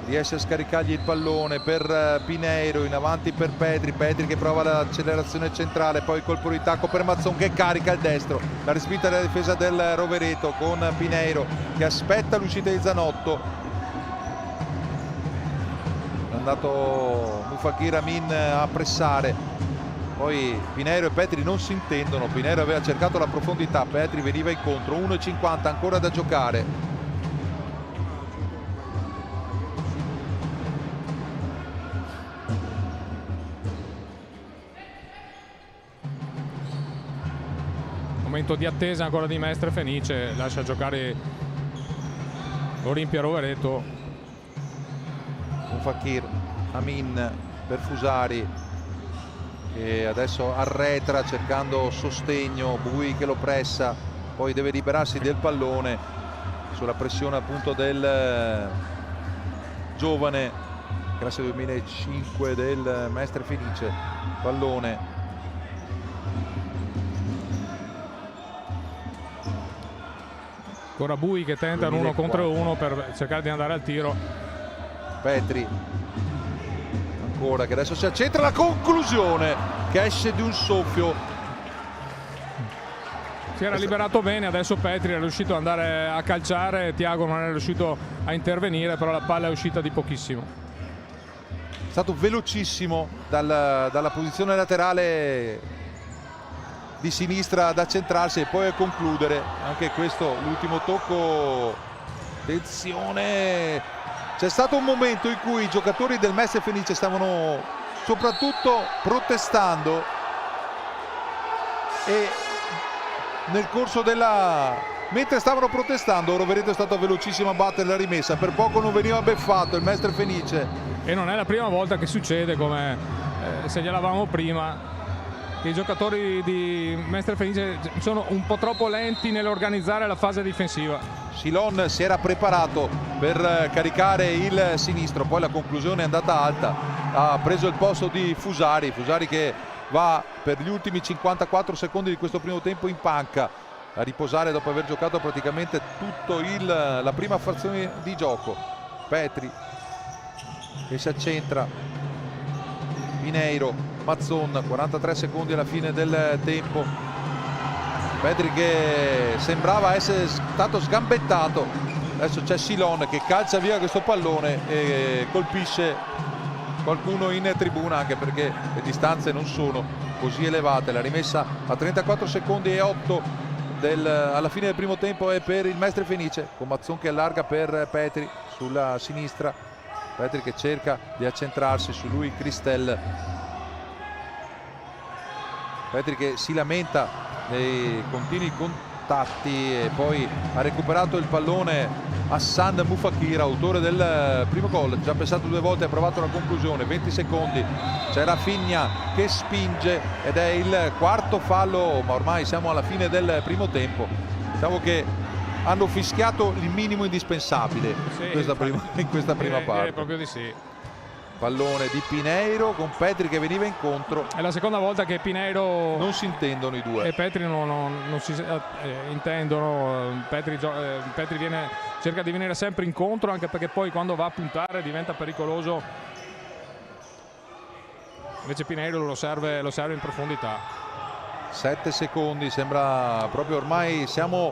riesce a scaricargli il pallone per Pinheiro, in avanti per Petri che prova l'accelerazione centrale, poi colpo di tacco per Mazzon che carica il destro, la respinta della difesa del Rovereto con Pinheiro che aspetta l'uscita di Zanotto. È andato Mufakir Amin a pressare, poi Pinheiro e Petri non si intendono. Pinheiro aveva cercato la profondità, Petri veniva incontro. 1,50 ancora da giocare. Momento di attesa ancora di Mestre Fenice, lascia giocare Olimpia Rovereto. Mufakir Amin per Fusari che adesso arretra cercando sostegno, Bui che lo pressa, poi deve liberarsi del pallone sulla pressione appunto del giovane classe 2005 del Mestre Fenice. Pallone ancora Bui che tenta un 1 contro 1 per cercare di andare al tiro. Petri ancora che adesso si accentra, la conclusione che esce di un soffio. Si era liberato bene, adesso Petri è riuscito ad andare a calciare, Thiago non è riuscito a intervenire, però la palla è uscita di pochissimo. È stato velocissimo dalla posizione laterale di sinistra ad accentrarsi e poi a concludere. Anche questo, l'ultimo tocco, attenzione, c'è stato un momento in cui i giocatori del Mestre Fenice stavano soprattutto protestando, e nel corso mentre stavano protestando Rovereto è stato velocissimo a battere la rimessa, per poco non veniva beffato il Mestre Fenice. E non è la prima volta che succede, come segnalavamo prima, che i giocatori di Mestre Fenice sono un po' troppo lenti nell'organizzare la fase difensiva. Silon si era preparato per caricare il sinistro, poi la conclusione è andata alta, ha preso il posto di Fusari che va per gli ultimi 54 secondi di questo primo tempo in panca a riposare dopo aver giocato praticamente tutto la prima frazione di gioco. Petri che si accentra, Pineiro, Mazzon, 43 secondi alla fine del tempo. Petri che sembrava essere stato sgambettato, adesso c'è Silon che calcia via questo pallone e colpisce qualcuno in tribuna, anche perché le distanze non sono così elevate. La rimessa a 34 secondi e 8 alla fine del primo tempo è per il Mestre Fenice, con Mazzon che allarga per Petri sulla sinistra. Petri che cerca di accentrarsi, su lui Cristel. Petri che si lamenta nei continui contatti, e poi ha recuperato il pallone Hassan Mufakir, autore del primo gol. Già pensato 2 volte, ha provato la conclusione. 20 secondi, c'è Rafinha che spinge ed è il quarto fallo, ma ormai siamo alla fine del primo tempo. Diciamo che hanno fischiato il minimo indispensabile in questa prima parte. Direi proprio di sì. Pallone di Pineiro con Petri che veniva incontro. È la seconda volta che Pineiro non si intendono i due e Petri non si intendono. Petri cerca di venire sempre incontro, anche perché poi quando va a puntare diventa pericoloso. Invece Pineiro lo serve in profondità. 7 secondi, sembra proprio ormai siamo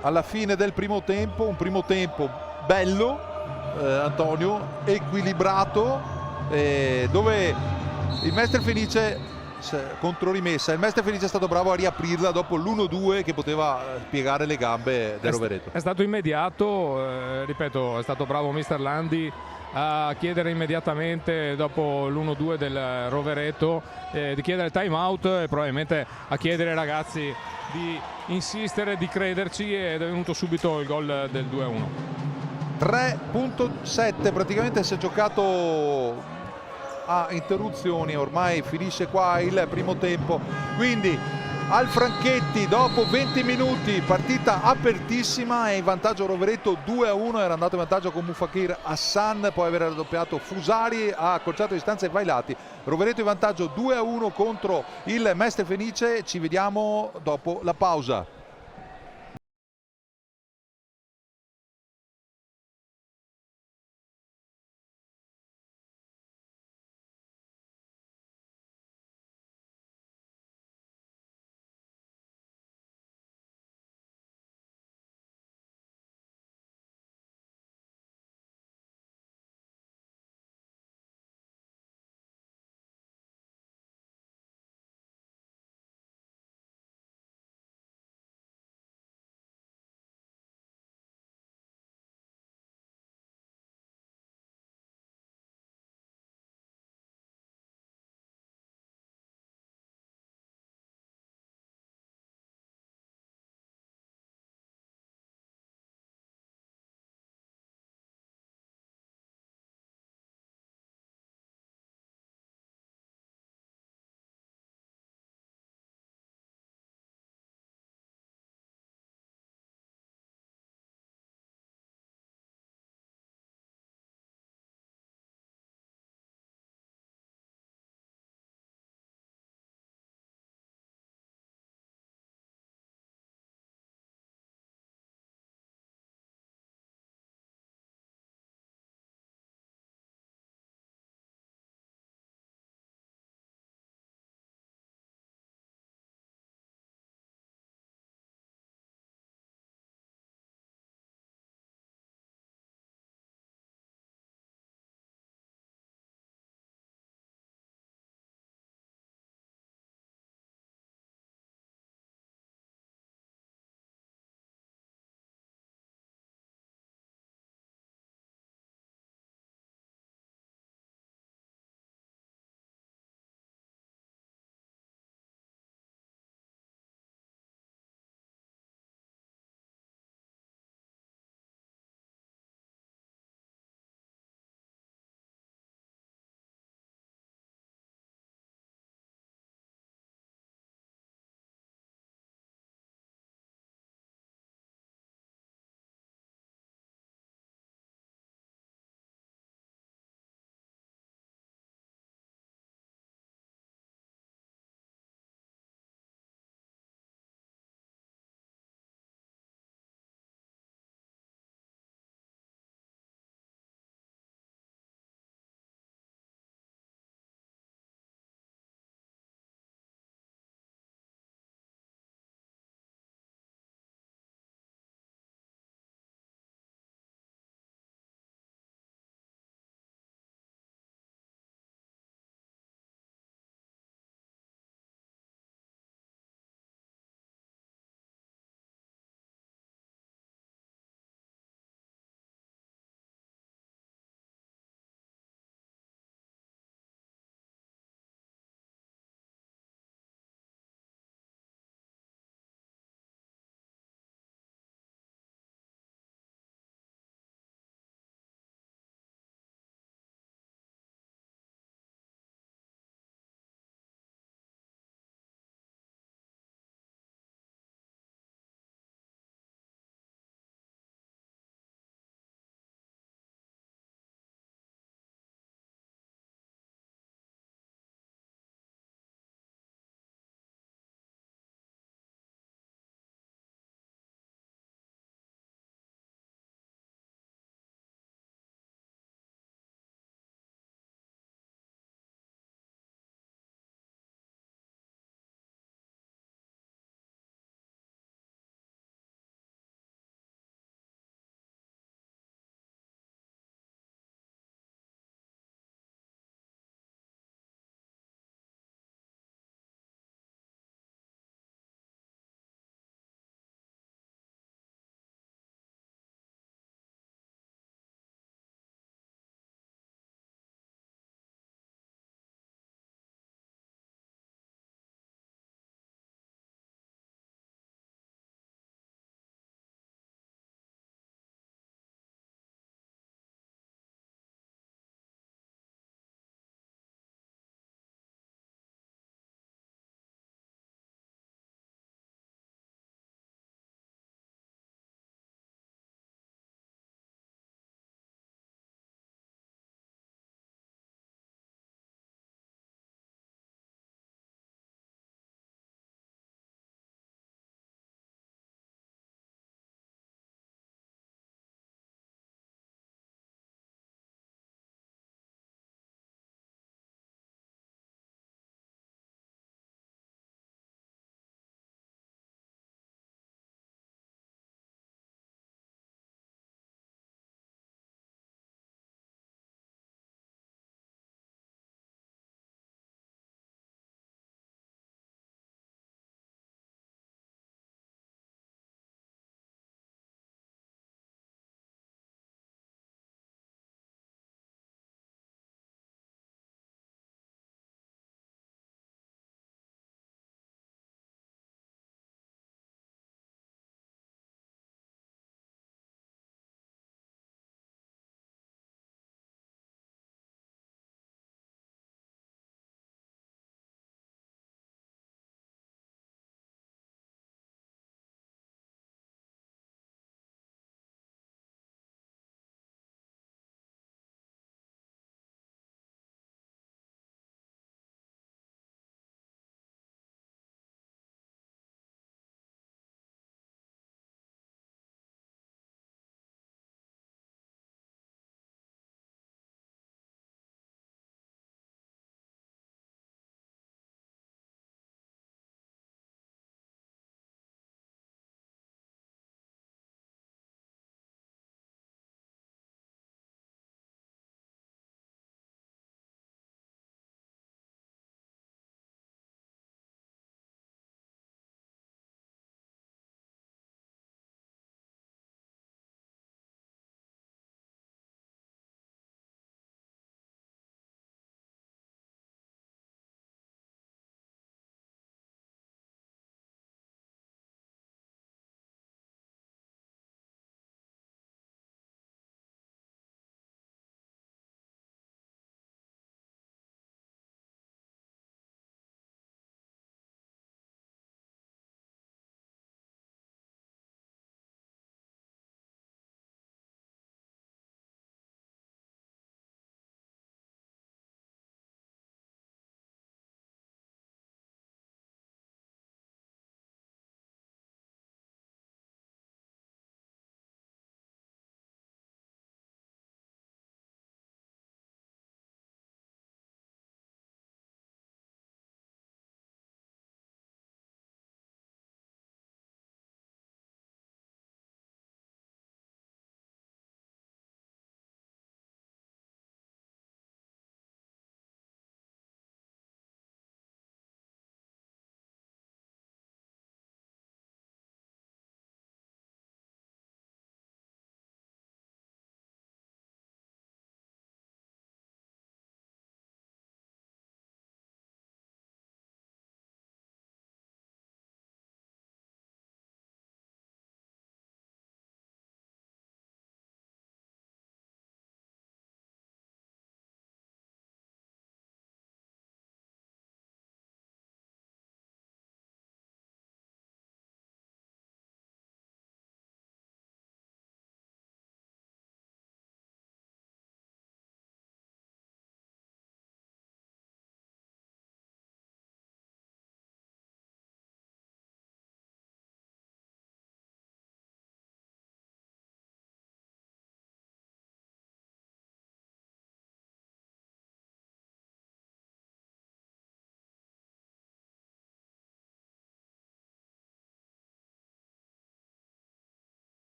alla fine del primo tempo. Un primo tempo bello, Antonio, equilibrato, dove il Mestre Fenice contro rimessa, il Mestre Fenice è stato bravo a riaprirla dopo l'1-2 che poteva piegare le gambe del Rovereto. È stato immediato, ripeto, è stato bravo mister Landi a chiedere immediatamente dopo l'1-2 del Rovereto di chiedere time out, e probabilmente a chiedere ai ragazzi di insistere, di crederci, ed è venuto subito il gol del 2-1. 3.7 praticamente si è giocato a interruzioni, ormai finisce qua il primo tempo, quindi al Franchetti dopo 20 minuti, partita apertissima, e in vantaggio Rovereto 2-1, era andato in vantaggio con Mufakir Hassan, poi aver raddoppiato Fusari, ha accorciato distanze ai Vailati. Rovereto in vantaggio 2-1 contro il Mestre Fenice. Ci vediamo dopo la pausa.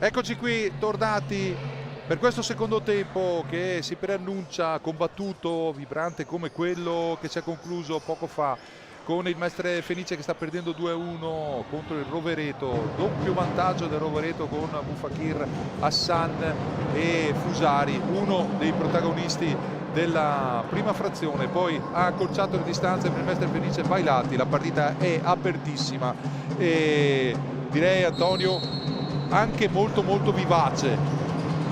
Eccoci qui, tornati per questo secondo tempo che si preannuncia combattuto, vibrante come quello che si è concluso poco fa con il Mestre Fenice che sta perdendo 2-1 contro il Rovereto. Doppio vantaggio del Rovereto con Boufakir, Hassan e Fusari, uno dei protagonisti della prima frazione. Poi ha accorciato le distanze per il Mestre Fenice Vailati. La partita è apertissima e direi, Antonio, anche molto molto vivace.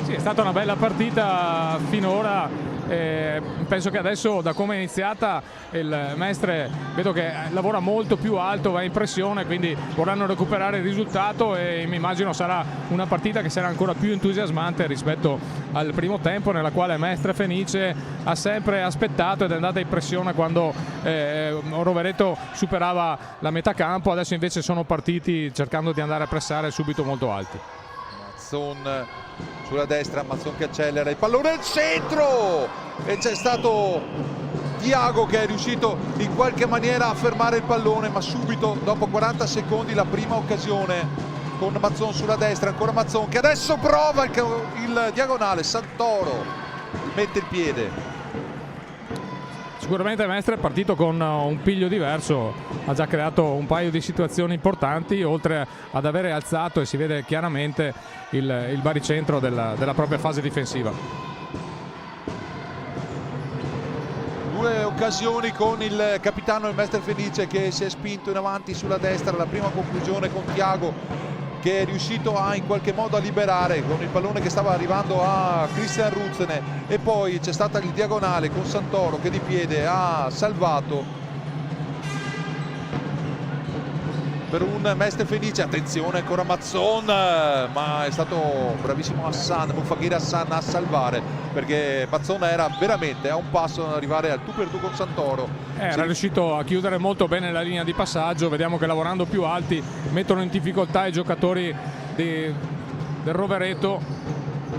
Sì, è stata una bella partita finora. Penso che adesso, da come è iniziata, il Mestre vedo che lavora molto più alto, va in pressione, quindi vorranno recuperare il risultato e mi immagino sarà una partita che sarà ancora più entusiasmante rispetto al primo tempo, nella quale Mestre Fenice ha sempre aspettato ed è andata in pressione quando Rovereto superava la metà campo. Adesso invece sono partiti cercando di andare a pressare subito molto alti. Mazzon sulla destra, Mazzon che accelera, il pallone al centro e c'è stato Tiago che è riuscito in qualche maniera a fermare il pallone, ma subito dopo 40 secondi la prima occasione con Mazzon sulla destra. Ancora Mazzon che adesso prova il diagonale, Santoro mette il piede. Sicuramente Mestre è partito con un piglio diverso, ha già creato un paio di situazioni importanti, oltre ad avere alzato, e si vede chiaramente, il baricentro della propria fase difensiva. Due occasioni con il capitano del Mestre Fenice che si è spinto in avanti sulla destra. La prima conclusione con Tiago che è riuscito in qualche modo a liberare con il pallone che stava arrivando a Christian Ruzzene, e poi c'è stata il diagonale con Santoro che di piede ha salvato per un Mestre Fenice. Attenzione, ancora Mazzon, ma è stato bravissimo Boufakir Hassan a salvare, perché Mazzon era veramente a un passo ad arrivare al tu per tu con Santoro. Era riuscito a chiudere molto bene la linea di passaggio. Vediamo che lavorando più alti mettono in difficoltà i giocatori del Rovereto.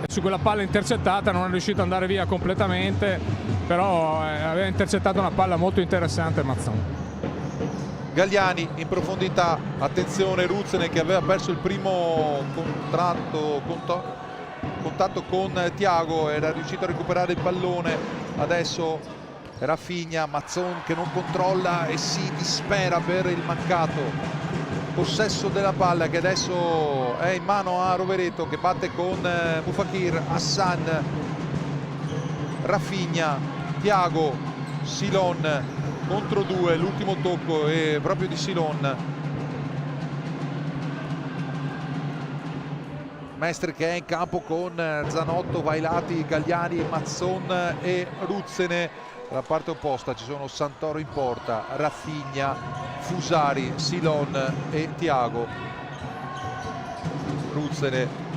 Su quella palla intercettata non è riuscito ad andare via completamente, però aveva intercettato una palla molto interessante Mazzon. Galliani in profondità, attenzione Ruzzene che aveva perso il primo contatto con Tiago, era riuscito a recuperare il pallone. Adesso Rafinha, Mazzon che non controlla e si dispera per il mancato possesso della palla, che adesso è in mano a Rovereto che batte con Boufakir, Hassan, Rafinha, Tiago, Silon contro due. L'ultimo tocco è proprio di Silon. Mestre che è in campo con Zanotto, Vailati, Galliani, Mazzon e Ruzzene. Dalla parte opposta ci sono Santoro in porta, Rafinha, Fusari, Silon e Tiago. Ruzzene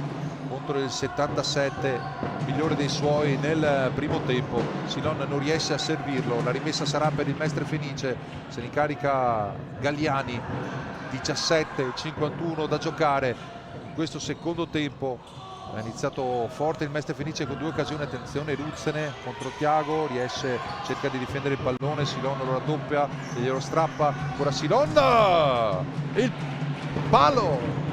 contro il 77, migliore dei suoi nel primo tempo. Silon non riesce a servirlo, la rimessa sarà per il Mestre Fenice, se ne incarica Galliani. 17:51 da giocare in questo secondo tempo. Ha iniziato forte il Mestre Fenice con due occasioni. Attenzione Ruzzene contro Tiago, cerca di difendere il pallone, Silon lo raddoppia e glielo strappa. Ancora Silon, il palo.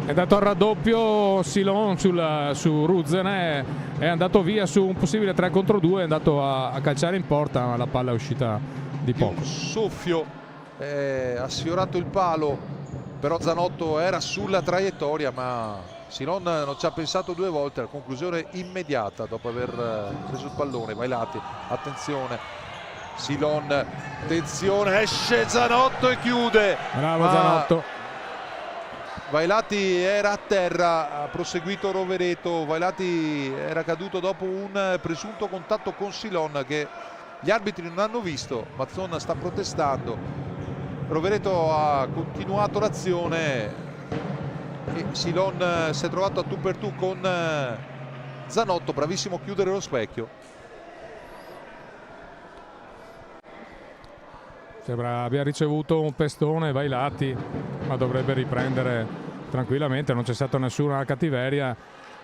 È andato al raddoppio Silon su Ruzzene, è andato via su un possibile 3 contro 2, è andato a calciare in porta, ma la palla è uscita di poco. Un soffio, ha sfiorato il palo, però Zanotto era sulla traiettoria, ma Silon non ci ha pensato due volte. La conclusione immediata dopo aver preso il pallone. Vailati, attenzione, Silon, attenzione, esce Zanotto e chiude. Bravo Zanotto. Vailati era a terra, ha proseguito Rovereto. Vailati era caduto dopo un presunto contatto con Silon che gli arbitri non hanno visto. Mazzon sta protestando. Rovereto ha continuato l'azione e Silon si è trovato a tu per tu con Zanotto, bravissimo a chiudere lo specchio. Sembra abbia ricevuto un pestone Vailati, ma dovrebbe riprendere tranquillamente, non c'è stata nessuna cattiveria.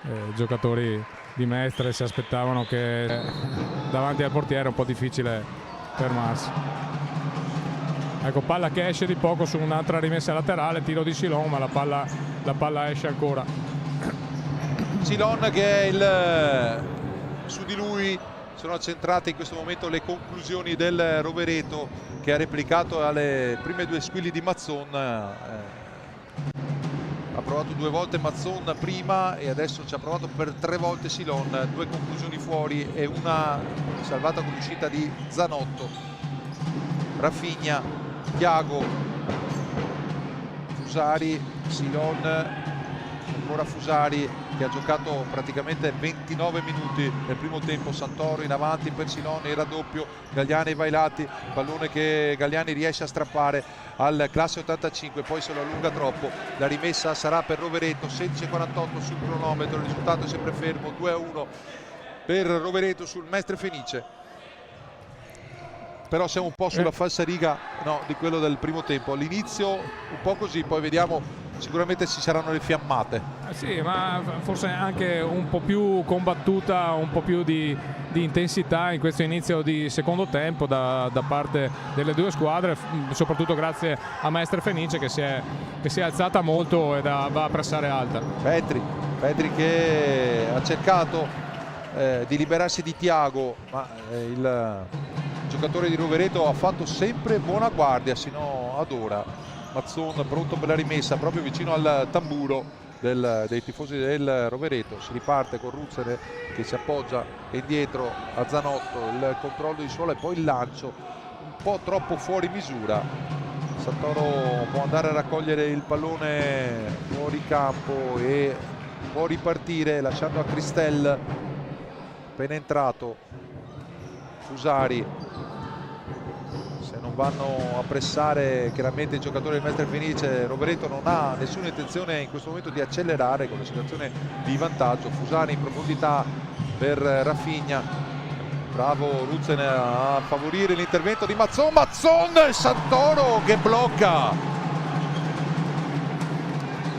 I giocatori di Mestre si aspettavano che davanti al portiere è un po' difficile fermarsi. Ecco, palla che esce di poco su un'altra rimessa laterale, tiro di Silon, ma la palla esce ancora. Silon che è su di lui sono accentrate in questo momento le conclusioni del Rovereto, che ha replicato alle prime due squilli di Mazzon. Ha provato 2 volte Mazzon prima e adesso ci ha provato per 3 volte Silon, 2 conclusioni fuori e una salvata con l'uscita di Zanotto. Rafinha, Thiago, Fusari, Silon, ancora Fusari che ha giocato praticamente 29 minuti nel primo tempo. Santoro in avanti per Silon, il raddoppio, Galliani Vailati, pallone che Galliani riesce a strappare al classe 85, poi se lo allunga troppo. La rimessa sarà per Rovereto, 16:48 sul cronometro, il risultato è sempre fermo, 2-1 per Rovereto sul Mestre Fenice. Però siamo un po' sulla falsariga di quello del primo tempo, all'inizio un po' così, poi vediamo. Sicuramente ci saranno le fiammate. Sì, ma forse anche un po' più combattuta, un po' più di intensità in questo inizio di secondo tempo da parte delle due squadre, soprattutto grazie a Mestre Fenice che si è alzata molto e va a pressare alta. Petri che ha cercato di liberarsi di Thiago, ma il giocatore di Rovereto ha fatto sempre buona guardia sino ad ora. Mazzon pronto per la rimessa proprio vicino al tamburo dei tifosi del Rovereto. Si riparte con Ruzzene che si appoggia indietro a Zanotto, il controllo di suolo e poi il lancio un po' troppo fuori misura. Santoro può andare a raccogliere il pallone fuori campo e può ripartire lasciando a Cristel, appena entrato. Fusari, non vanno a pressare chiaramente i giocatori del Mestre Fenice. Rovereto non ha nessuna intenzione in questo momento di accelerare con la situazione di vantaggio. Fusari in profondità per Rafinha, bravo Ruzen a favorire l'intervento di Mazzon, Santoro che blocca.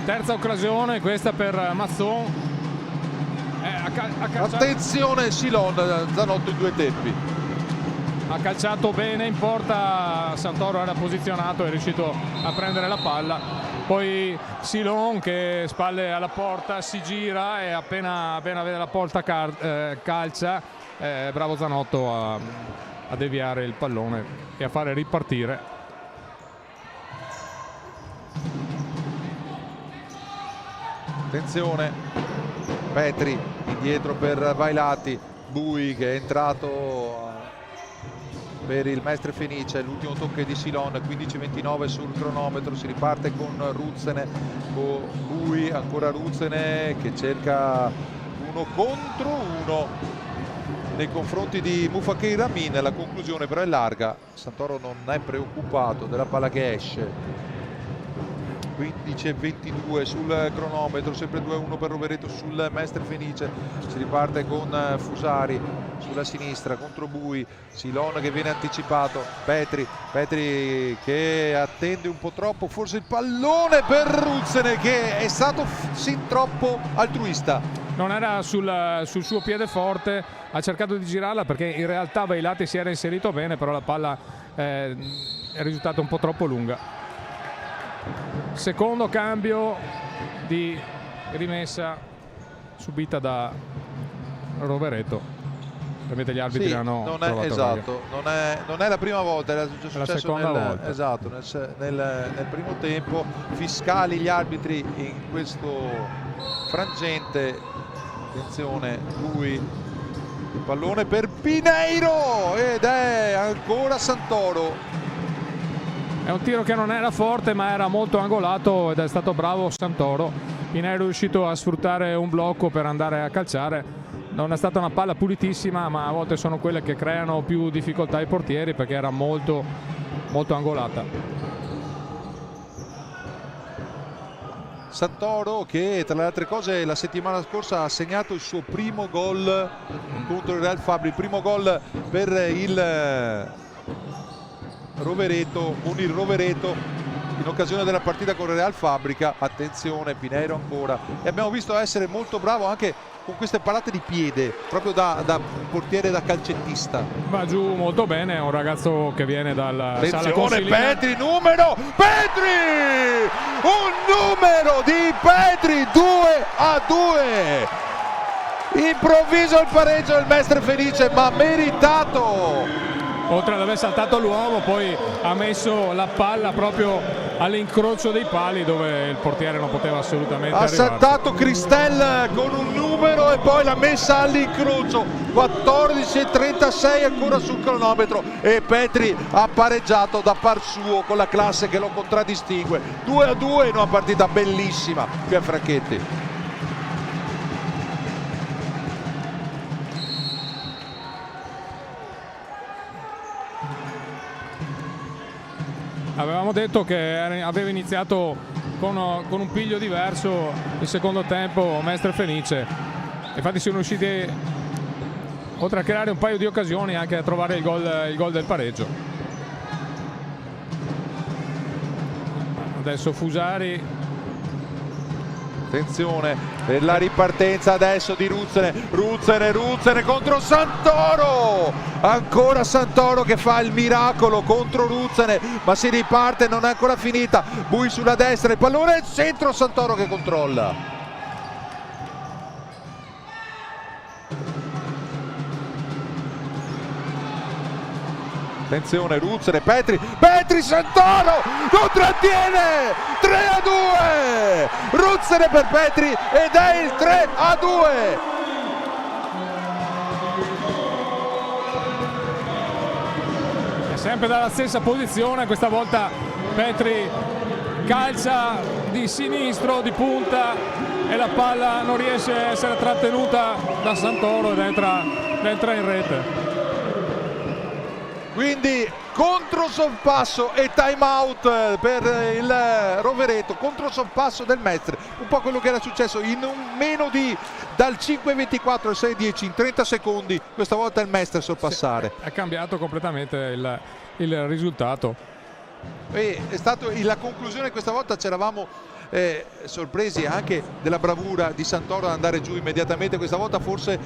Terza occasione questa per Mazzon. Attenzione Silon, Zanotto in 2 tempi. Ha calciato bene in porta, Santoro era posizionato, è riuscito a prendere la palla. Poi Silon che spalle alla porta si gira e appena vede la porta calcia, bravo Zanotto a deviare il pallone e a fare ripartire. Attenzione, Petri indietro per Vailati, Bui che è entrato per il Mestre Fenice, l'ultimo tocco di Silon, 15:29 sul cronometro. Si riparte con Ruzzene, con Bui, ancora Ruzzene che cerca 1 contro 1 nei confronti di Mufakir Ramin. La conclusione però è larga, Santoro non è preoccupato della palla che esce. 15:22 sul cronometro, sempre 2-1 per Rovereto sul Mestre Fenice. Si riparte con Fusari sulla sinistra contro Bui, Silon che viene anticipato, Petri che attende un po' troppo, forse il pallone per Ruzzene che è stato sin troppo altruista. Non era sul suo piede forte, ha cercato di girarla perché in realtà Vailati si era inserito bene, però la palla è risultata un po' troppo lunga. Secondo cambio di rimessa subita da Rovereto. Ovviamente gli arbitri hanno trovato esatto, non è la prima volta, era già successo la seconda volta. Esatto, nel primo tempo. Fiscali gli arbitri in questo frangente. Attenzione, lui il pallone per Pineiro ed è ancora Santoro. È un tiro che non era forte ma era molto angolato ed è stato bravo Santoro. Pineiro è riuscito a sfruttare un blocco per andare a calciare. Non è stata una palla pulitissima, ma a volte sono quelle che creano più difficoltà ai portieri perché era molto angolata. Santoro che tra le altre cose la settimana scorsa ha segnato il suo primo gol contro il Real Fabri, il primo gol per il Rovereto, con il Rovereto in occasione della partita con il Real Fabrica. Attenzione, Pineiro ancora, e abbiamo visto essere molto bravo anche con queste parate di piede, proprio da portiere, da calcettista. Va giù molto bene, è un ragazzo che viene dalla sala consilina. Petri, un numero di Petri, 2-2 improvviso il pareggio del Mestre Fenice, ma meritato. Oltre ad aver saltato l'uomo, poi ha messo la palla proprio all'incrocio dei pali dove il portiere non poteva assolutamente arrivarci. Saltato Cristel con un numero e poi l'ha messa all'incrocio. 14:36 ancora sul cronometro e Petri ha pareggiato da par suo con la classe che lo contraddistingue. 2-2 in una partita bellissima qui a Franchetti. Avevamo detto che aveva iniziato con un piglio diverso il secondo tempo Mestre Fenice, infatti sono riusciti, oltre a creare un paio di occasioni, anche a trovare il gol del pareggio. Adesso Fusari. Attenzione per la ripartenza adesso di Ruzzene contro Santoro, ancora Santoro che fa il miracolo contro Ruzzene, ma si riparte, non è ancora finita. Bui sulla destra, il pallone al centro, Santoro che controlla. Attenzione Ruzzene, Petri, Santoro non trattiene, 3-2, Ruzzene per Petri ed è il 3-2. È sempre dalla stessa posizione, questa volta Petri calcia di sinistro, di punta, e la palla non riesce a essere trattenuta da Santoro ed entra in rete. Quindi controsorpasso e time out per il Rovereto, controsorpasso del Mestre, un po' quello che era successo in dal 5:24 al 6:10, in 30 secondi questa volta il Mestre sorpassare. Sì, è cambiato completamente il risultato. E è stato la conclusione, questa volta c'eravamo sorpresi anche della bravura di Santoro ad andare giù immediatamente. Questa volta forse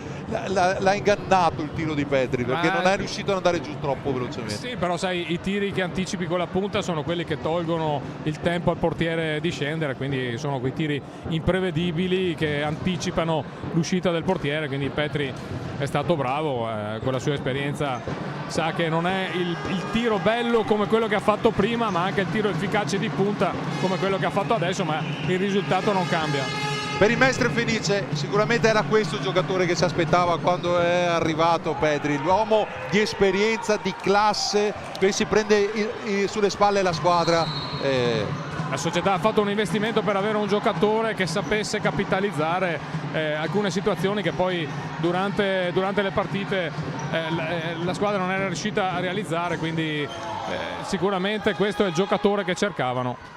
l'ha ingannato il tiro di Petri, perché non è riuscito ad andare giù troppo velocemente. Sì, però sai, i tiri che anticipi con la punta sono quelli che tolgono il tempo al portiere di scendere, quindi sono quei tiri imprevedibili che anticipano l'uscita del portiere, quindi Petri è stato bravo, con la sua esperienza sa che non è il tiro bello come quello che ha fatto prima, ma anche il tiro efficace di punta come quello che ha fatto adesso, ma il risultato non cambia. Per il Mestre Fenice sicuramente era questo il giocatore che si aspettava quando è arrivato Petri, l'uomo di esperienza, di classe, che si prende sulle spalle la squadra. La società ha fatto un investimento per avere un giocatore che sapesse capitalizzare alcune situazioni che poi durante le partite la squadra non era riuscita a realizzare, quindi sicuramente questo è il giocatore che cercavano.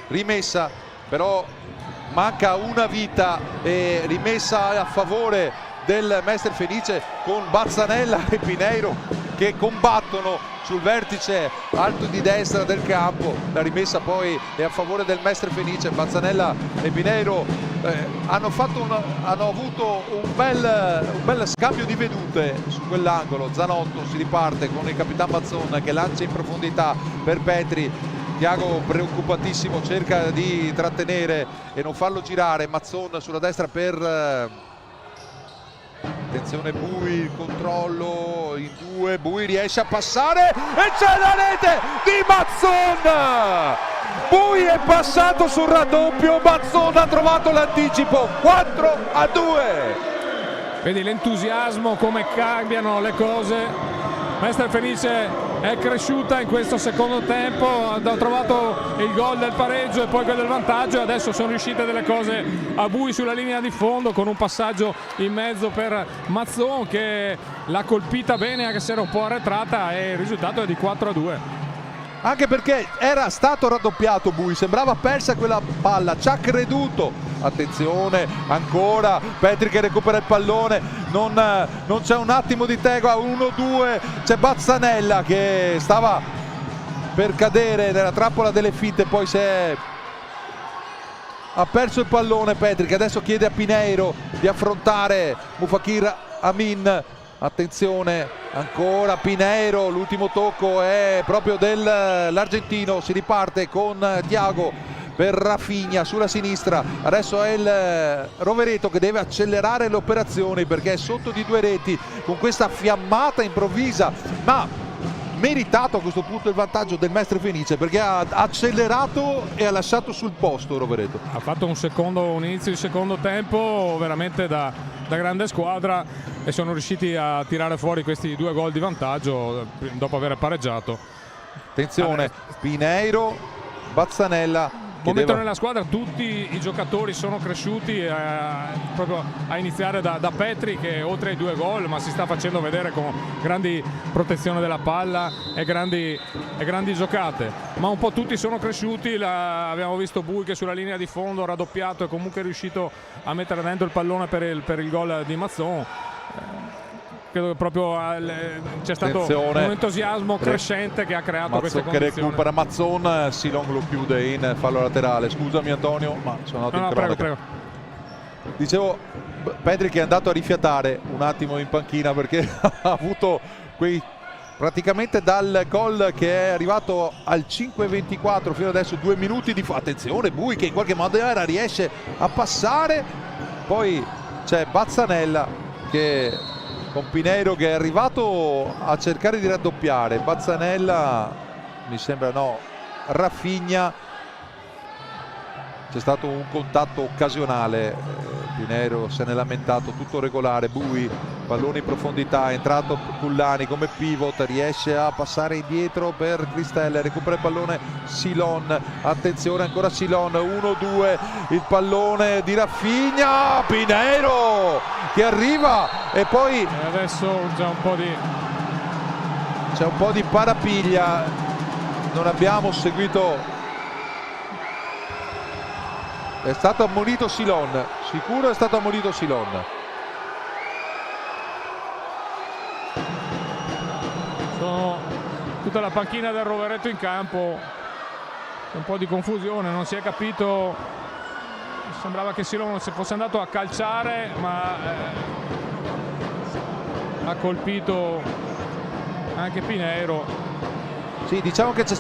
Rimessa, però manca una vita, e rimessa a favore del Mestre Fenice con Bazzanella e Pineiro che combattono sul vertice alto di destra del campo. La rimessa poi è a favore del Mestre Fenice. Bazzanella e Pineiro hanno avuto un bel scambio di vedute su quell'angolo. Zanotto si riparte con il Capitan Mazzon che lancia in profondità per Petri. Tiago preoccupatissimo, cerca di trattenere e non farlo girare. Mazzon sulla destra per attenzione Bui, il controllo in due, Bui riesce a passare e c'è la rete di Mazzon. Bui è passato sul raddoppio, Mazzon ha trovato l'anticipo, 4-2. Vedi l'entusiasmo, come cambiano le cose. Mestre Fenice è cresciuta in questo secondo tempo, ha trovato il gol del pareggio e poi quello del vantaggio, e adesso sono riuscite delle cose a Bui sulla linea di fondo con un passaggio in mezzo per Mazzon che l'ha colpita bene anche se era un po' arretrata, e il risultato è di 4-2. Anche perché era stato raddoppiato Bui, sembrava persa quella palla, ci ha creduto. Attenzione ancora, Petri che recupera il pallone, non c'è un attimo di tegua, 1-2, c'è Bazzanella che stava per cadere nella trappola delle finte, poi ha perso il pallone Petri, che adesso chiede a Pineiro di affrontare Mufakir Amin. Attenzione ancora Pineiro, l'ultimo tocco è proprio dell'argentino, si riparte con Tiago per Rafinha sulla sinistra. Adesso è il Rovereto che deve accelerare le operazioni perché è sotto di 2 reti con questa fiammata improvvisa, ma meritato a questo punto il vantaggio del Mestre Fenice perché ha accelerato e ha lasciato sul posto Rovereto. Ha fatto un inizio di secondo tempo veramente da grande squadra e sono riusciti a tirare fuori questi 2 gol di vantaggio dopo aver pareggiato. Attenzione, Pineiro, Bazzanella. Momento nella squadra, tutti i giocatori sono cresciuti, proprio a iniziare da Petri che oltre ai 2 gol ma si sta facendo vedere con grandi protezione della palla e grandi giocate, ma un po' tutti sono cresciuti. Abbiamo visto Bui che sulla linea di fondo raddoppiato e comunque è riuscito a mettere dentro il pallone per il gol di Mazzon. Credo che proprio c'è stato un entusiasmo crescente che ha creato queste condizioni. Che recupera Mazzon, Silon lo chiude in fallo laterale. Scusami Antonio, ma sono andato in cronaca. Prego. Dicevo, Pedri che è andato a rifiatare un attimo in panchina perché ha avuto praticamente dal gol che è arrivato al 5:24 fino adesso 2 minuti di attenzione, Bui che in qualche maniera riesce a passare, poi c'è Bazzanella che con Pineiro che è arrivato a cercare di raddoppiare, Bazzanella mi sembra no, Rafinha, c'è stato un contatto occasionale, Pineiro se n'è lamentato, tutto regolare. Bui, pallone in profondità, è entrato Cullani come pivot, riesce a passare indietro per Cristelle, recupera il pallone Silon, attenzione ancora Silon, 1-2, il pallone di Rafinha, Pineiro che arriva e poi adesso già c'è un po' di parapiglia, non abbiamo seguito. È stato ammonito Silon, sicuro è stato ammonito Silon. Sono tutta la panchina del Rovereto in campo, un po' di confusione, non si è capito, sembrava che Silon fosse andato a calciare ma ha colpito anche Pineiro. Sì, diciamo che c'è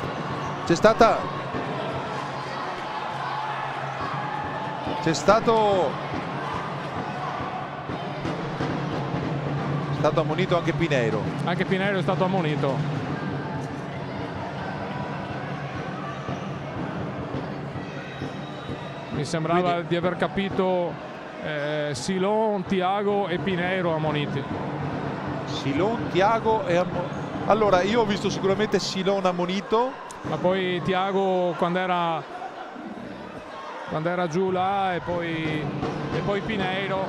stato ammonito anche Pineiro. Anche Pineiro è stato ammonito. Mi sembrava di aver capito Silon, Thiago e Pineiro ammoniti. Silon, Thiago e allora io ho visto sicuramente Silon ammonito, ma poi Thiago quando era giù là e poi Pineiro.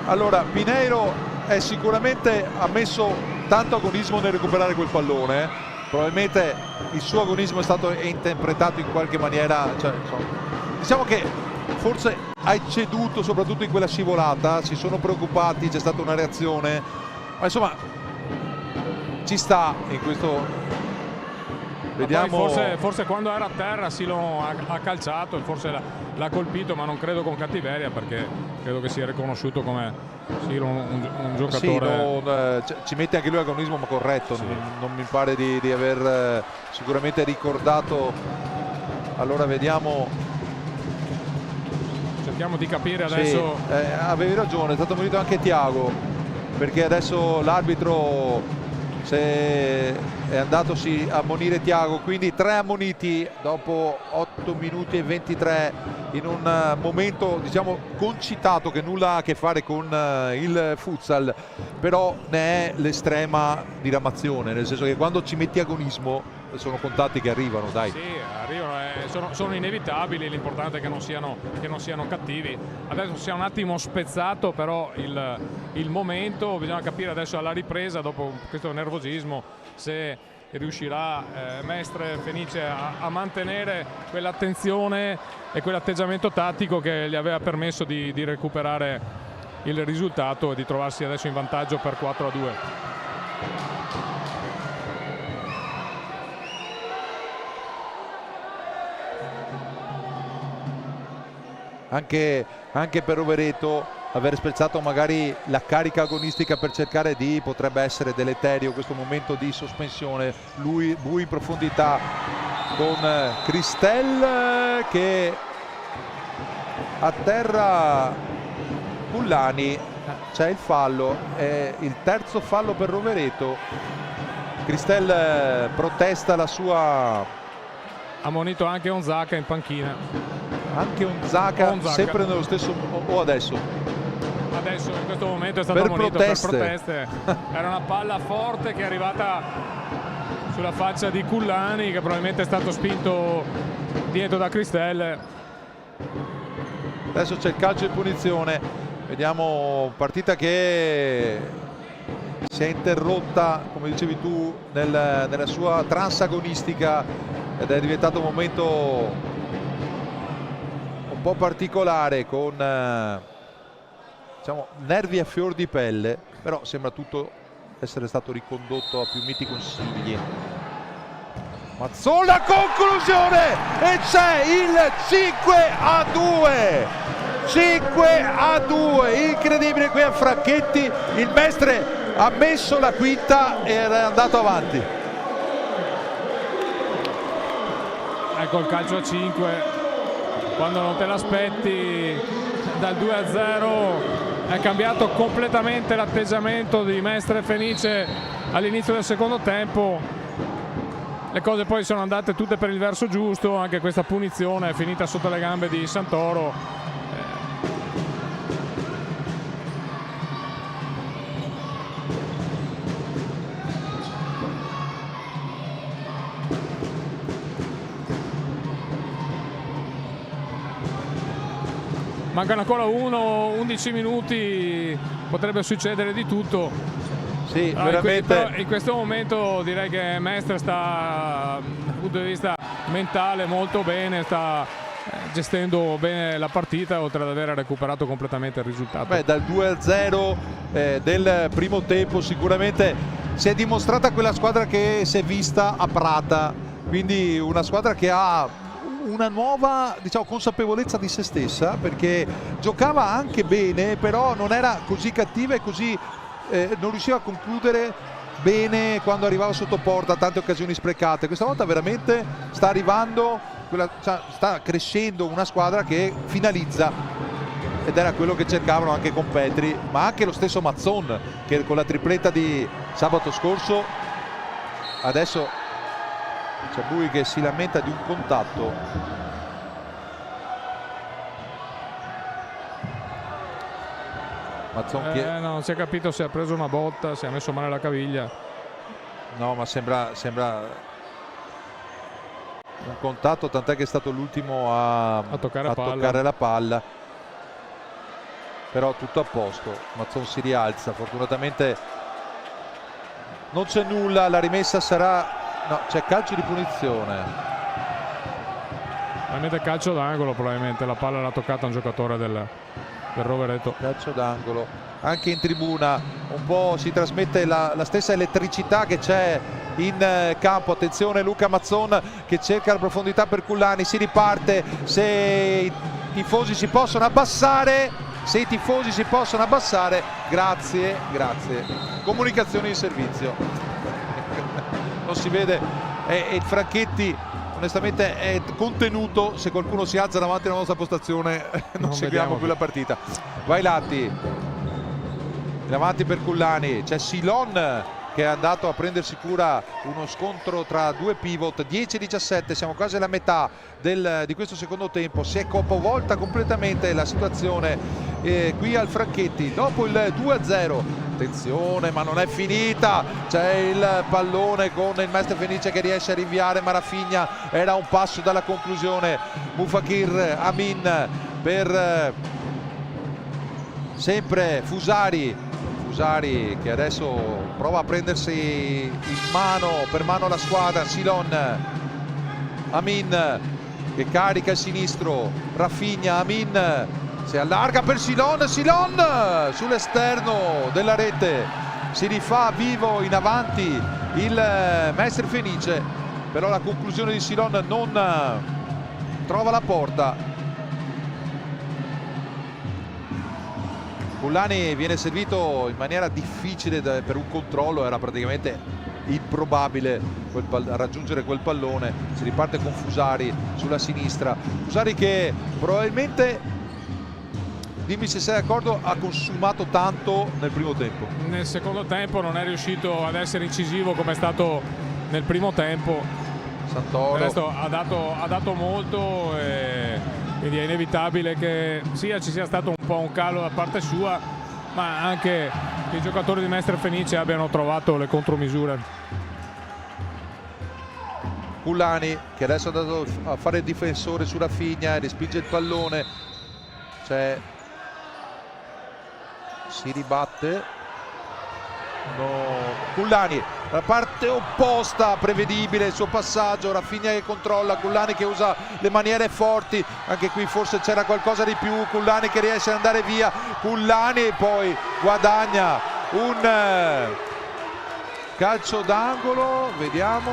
Allora Pineiro sicuramente ha messo tanto agonismo nel recuperare quel pallone, probabilmente il suo agonismo è stato interpretato in qualche maniera, cioè, diciamo che forse ha ecceduto soprattutto in quella scivolata, si sono preoccupati, c'è stata una reazione, ma insomma ci sta in questo. Vediamo. Forse quando era a terra Silon ha calciato e forse l'ha colpito, ma non credo con cattiveria perché credo che sia riconosciuto come Silon un giocatore. Sì, ci mette anche lui agonismo ma corretto, sì. Non mi pare di aver sicuramente ricordato. Allora vediamo. Cerchiamo di capire adesso. Sì, avevi ragione, è stato ammonito anche Thiago perché adesso l'arbitro è andatosi a ammonire Thiago, quindi 3 ammoniti dopo 8 minuti e 23 in un momento diciamo concitato che nulla ha a che fare con il futsal, però ne è l'estrema diramazione, nel senso che quando ci metti agonismo sono contatti che arrivano, dai. Sì, arrivano, sono inevitabili, l'importante è che non siano cattivi. Adesso si è un attimo spezzato però il momento, bisogna capire adesso alla ripresa dopo questo nervosismo se riuscirà Mestre Fenice a mantenere quell'attenzione e quell'atteggiamento tattico che gli aveva permesso di recuperare il risultato e di trovarsi adesso in vantaggio per 4-2. Anche per Rovereto aver spezzato magari la carica agonistica per cercare potrebbe essere deleterio questo momento di sospensione. Bui in profondità con Cristelle che a terra Cullani, c'è il fallo, è il terzo fallo per Rovereto. Cristel protesta la sua, Ha ammonito anche Onzaka in panchina. anche Onzaka, sempre nello stesso adesso In questo momento è stato per ammonito proteste. per proteste. Era una palla forte che è arrivata sulla faccia di Cullani, che probabilmente è stato spinto dietro da Cristel. Adesso c'è il calcio di punizione, vediamo partita che si è interrotta, come dicevi tu, nella sua transagonistica, ed è diventato un momento un po' particolare, con diciamo nervi a fior di pelle, però sembra tutto essere stato ricondotto a più miti consigli. Mazzon, la conclusione, e c'è il 5-2, 5-2, incredibile qui a Franchetti. Il Mestre ha messo la quinta e è andato avanti. Ecco il calcio a 5, quando non te l'aspetti. Dal 2-0 è cambiato completamente l'atteggiamento di Mestre Fenice all'inizio del secondo tempo. Le cose poi sono andate tutte per il verso giusto, anche questa punizione è finita sotto le gambe di Santoro. Mancano ancora 11 minuti, potrebbe succedere di tutto. Sì, veramente. In questo momento direi che Mestre sta, dal punto di vista mentale, molto bene, sta gestendo bene la partita, oltre ad aver recuperato completamente il risultato. Beh, dal 2-0 del primo tempo sicuramente si è dimostrata quella squadra che si è vista a Prata, quindi una squadra che ha una nuova, diciamo, consapevolezza di se stessa, perché giocava anche bene, però non era così cattiva e così non riusciva a concludere bene quando arrivava sotto porta, tante occasioni sprecate. Questa volta veramente sta arrivando, sta crescendo una squadra che finalizza, ed era quello che cercavano anche con Petri, ma anche lo stesso Mazzon, che con la tripletta di sabato scorso. Adesso c'è Bui che si lamenta di un contatto. Mazzon non si è capito se ha preso una botta, se ha messo male la caviglia. No, ma sembra un contatto, tant'è che è stato l'ultimo a toccare la palla. Però tutto a posto, Mazzon si rialza, fortunatamente non c'è nulla, la rimessa sarà, no, c'è calcio di punizione. Probabilmente calcio d'angolo, probabilmente la palla l'ha toccata un giocatore del Rovereto. Calcio d'angolo. Anche in tribuna un po' si trasmette la stessa elettricità che c'è in campo. Attenzione, Luca Mazzon che cerca la profondità per Cullani, si riparte. Se i tifosi si possono abbassare, grazie. Comunicazioni di servizio. Non si vede, e Franchetti onestamente è contenuto. Se qualcuno si alza davanti alla nostra postazione non seguiamo più la partita. Vai Latti, davanti per Cullani, c'è Silon che è andato a prendersi cura uno scontro tra due pivot. 10-17, siamo quasi alla metà di questo secondo tempo. Si è capovolta completamente la situazione qui al Franchetti dopo il 2-0. Attenzione, ma non è finita, c'è il pallone con il Mestre Fenice che riesce a rinviare, ma Rafinha era un passo dalla conclusione. Mufakir Amin per sempre Fusari che adesso prova a prendersi per mano la squadra. Silon, Amin che carica il sinistro, Rafinha, Amin si allarga per Silon sull'esterno della rete, si rifà vivo in avanti il Mestre Fenice, però la conclusione di Silon non trova la porta. Cullani viene servito in maniera difficile per un controllo, era praticamente improbabile raggiungere quel pallone. Si riparte con Fusari sulla sinistra, Fusari che probabilmente, dimmi se sei d'accordo, ha consumato tanto nel primo tempo. Nel secondo tempo non è riuscito ad essere incisivo come è stato nel primo tempo. Santoro Il resto ha dato molto, e quindi è inevitabile che ci sia stato un po' un calo da parte sua, ma anche che i giocatori di Mestre Fenice abbiano trovato le contromisure. Cullani che adesso è andato a fare il difensore su Rafinha e respinge il pallone, si ribatte, Cullani la parte opposta, prevedibile il suo passaggio, Rafinha che controlla, Cullani che usa le maniere forti, anche qui forse c'era qualcosa di più, Cullani che riesce ad andare via, Cullani poi guadagna un calcio d'angolo, vediamo,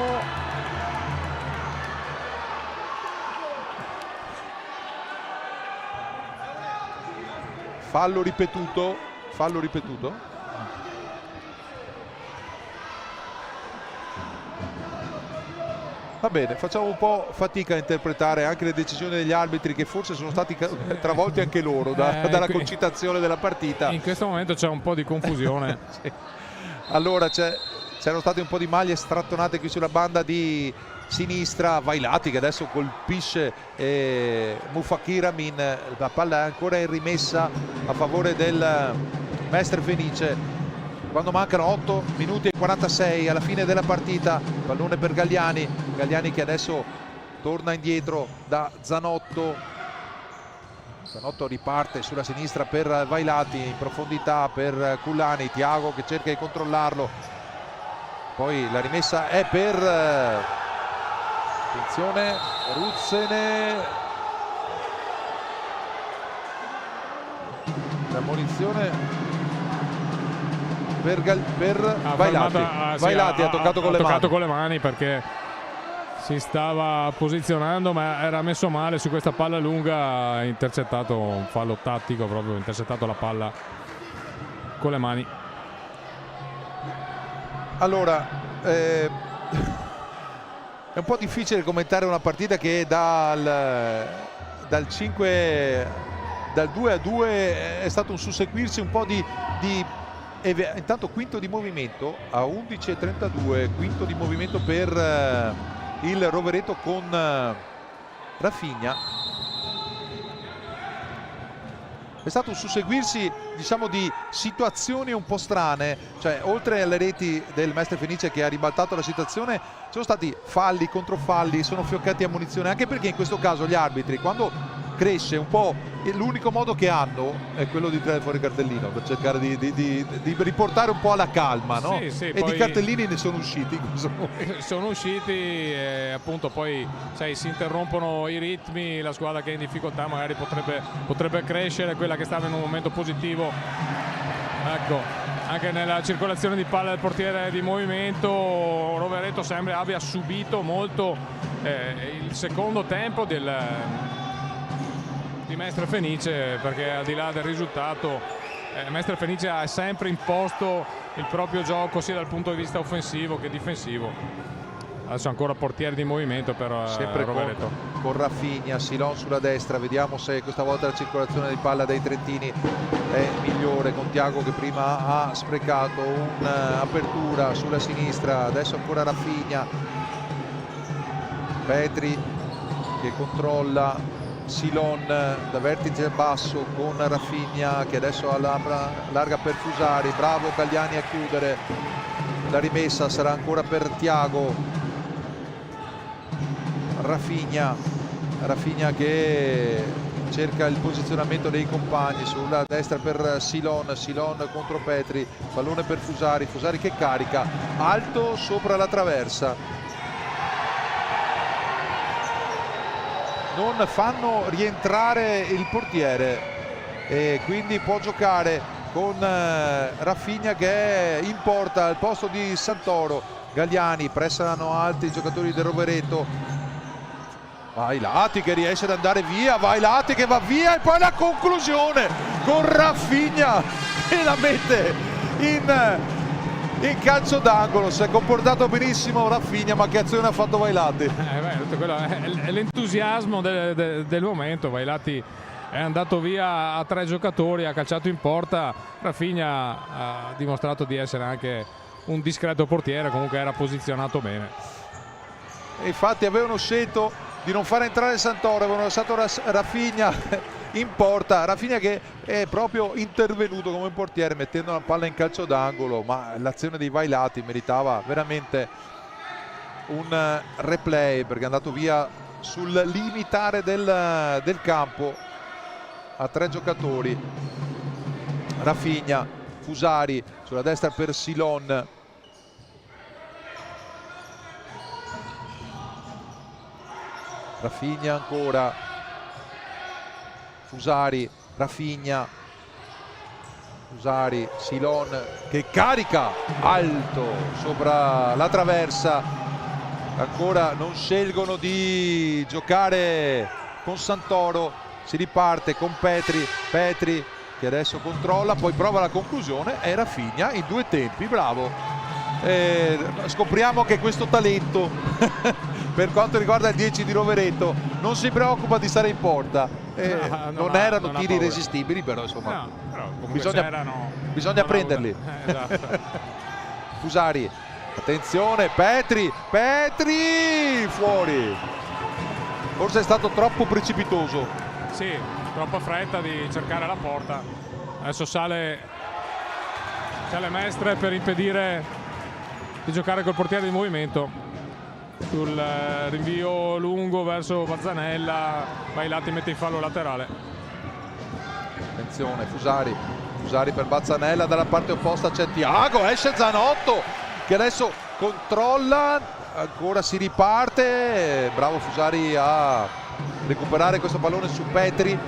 fallo ripetuto. Va bene, facciamo un po' fatica a interpretare anche le decisioni degli arbitri, che forse sono stati travolti anche loro dalla concitazione della partita. In questo momento c'è un po' di confusione. Sì. Allora c'erano state un po' di maglie strattonate qui sulla banda di sinistra, Vailati che adesso colpisce Mufakir Amin, la palla è ancora in rimessa a favore del Mestre Fenice quando mancano 8 minuti e 46 alla fine della partita. Pallone per Galliani che adesso torna indietro da Zanotto riparte sulla sinistra per Vailati, in profondità per Cullani, Thiago che cerca di controllarlo, poi la rimessa è per attenzione Ruzzene, la munizione per Vailati, ha toccato con le mani perché si stava posizionando ma era messo male su questa palla lunga, ha intercettato un fallo tattico, proprio intercettato la palla con le mani. Allora è un po' difficile commentare una partita che dal 2-2 è stato un susseguirsi un po' di intanto quinto di movimento a 11:32, quinto di movimento per il Rovereto con Rafinha. È stato un susseguirsi, diciamo, di situazioni un po' strane, cioè oltre alle reti del Mestre Fenice che ha ribaltato la situazione, sono stati falli, controfalli, sono fioccati a munizione, anche perché in questo caso gli arbitri, quando cresce un po', l'unico modo che hanno è quello di tirare fuori cartellino per cercare di riportare un po' alla calma, no? Sì, e di cartellini ne sono usciti in questo momento. Sono usciti e appunto poi si interrompono i ritmi, la squadra che è in difficoltà magari potrebbe crescere, quella che stava in un momento positivo, ecco, anche nella circolazione di palla del portiere di movimento Rovereto sembra abbia subito molto il secondo tempo di Mestre Fenice, perché al di là del risultato Mestre Fenice ha sempre imposto il proprio gioco sia dal punto di vista offensivo che difensivo. Adesso ancora portiere di movimento per sempre Rovereto con Rafinha, Silon sulla destra, vediamo se questa volta la circolazione di palla dei trentini è migliore, con Thiago che prima ha sprecato un'apertura sulla sinistra, adesso ancora Rafinha, Petri che controlla, Silon da vertice basso con Rafinha che adesso allarga per Fusari, bravo Galliani a chiudere, la rimessa sarà ancora per Thiago, Rafinha che cerca il posizionamento dei compagni sulla destra per Silon contro Petri, pallone per Fusari che carica alto sopra la traversa, non fanno rientrare il portiere e quindi può giocare con Rafinha che è in porta al posto di Santoro. Galliani, pressano alti i giocatori del Rovereto, Vailati che riesce ad andare via, Vailati che va via e poi la conclusione con Rafinha che la mette in calcio d'angolo. Si è comportato benissimo Rafinha, ma che azione ha fatto Vailati? Quello è l'entusiasmo del momento. Vailati è andato via a 3 giocatori, ha calciato in porta. Rafinha ha dimostrato di essere anche un discreto portiere, comunque era posizionato bene. E infatti avevano scelto di non far entrare Santoro, avevano lasciato Rafinha in porta. Rafinha che è proprio intervenuto come portiere mettendo la palla in calcio d'angolo, ma l'azione dei Vailati meritava veramente un replay, perché è andato via sul limitare del campo a 3 giocatori. Rafinha, Fusari sulla destra per Silon. Rafinha ancora, Fusari, Rafinha, Fusari, Silon che carica alto sopra la traversa. Ancora non scelgono di giocare con Santoro, si riparte con Petri che adesso controlla, poi prova la conclusione e Rafinha in 2 tempi, bravo. Scopriamo che questo talento per quanto riguarda il 10 di Rovereto non si preoccupa di stare in porta. Non erano tiri irresistibili, però insomma bisogna prenderli. Esatto. Fusari, attenzione, Petri fuori, forse è stato troppo precipitoso. Sì, troppa fretta di cercare la porta. Adesso sale Mestre per impedire di giocare col portiere di movimento. Sul rinvio lungo verso Bazzanella, Vailati mette in fallo laterale. Attenzione, Fusari per Bazzanella, dalla parte opposta c'è Thiago, esce Zanotto che adesso controlla, ancora si riparte, bravo Fusari a recuperare questo pallone su Petri.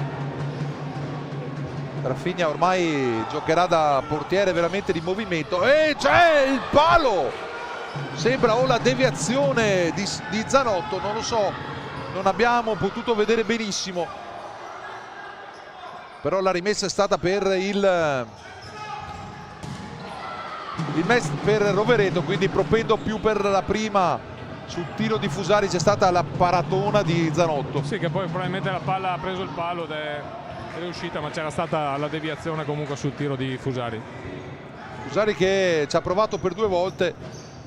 Rafinha ormai giocherà da portiere veramente di movimento e c'è il palo, sembra o la deviazione di Zanotto, non lo so, non abbiamo potuto vedere benissimo, però la rimessa è stata per per Rovereto, quindi propendo più per la prima. Sul tiro di Fusari c'è stata la paratona di Zanotto. Sì, che poi probabilmente la palla ha preso il palo ed è uscita, ma c'era stata la deviazione comunque sul tiro di Fusari. Fusari che ci ha provato per 2 volte,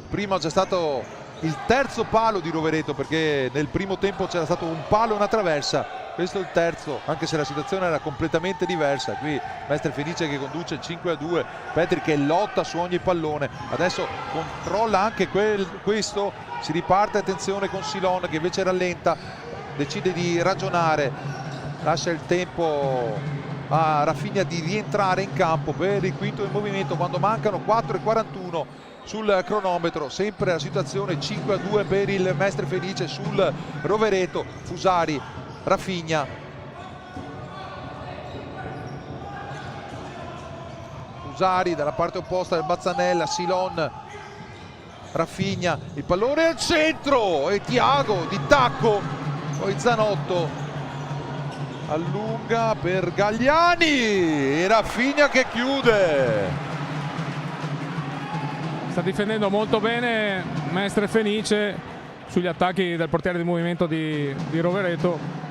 prima c'è stato il terzo palo di Rovereto, perché nel primo tempo c'era stato un palo e una traversa, questo è il terzo, anche se la situazione era completamente diversa. Qui Mestre Fenice che conduce 5-2, Petri che lotta su ogni pallone, adesso controlla anche questo, si riparte, attenzione con Silon che invece rallenta, decide di ragionare, lascia il tempo a Rafinha di rientrare in campo per il quinto del movimento quando mancano 4:41 sul cronometro. Sempre la situazione 5-2 per il Mestre Fenice sul Rovereto. Fusari, Rafinha, Fusari dalla parte opposta del Bazzanella, Silon, Rafinha, il pallone al centro e Thiago di tacco, poi Zanotto allunga per Galliani e Rafinha che chiude. Sta difendendo molto bene Mestre Fenice sugli attacchi del portiere di movimento di Rovereto.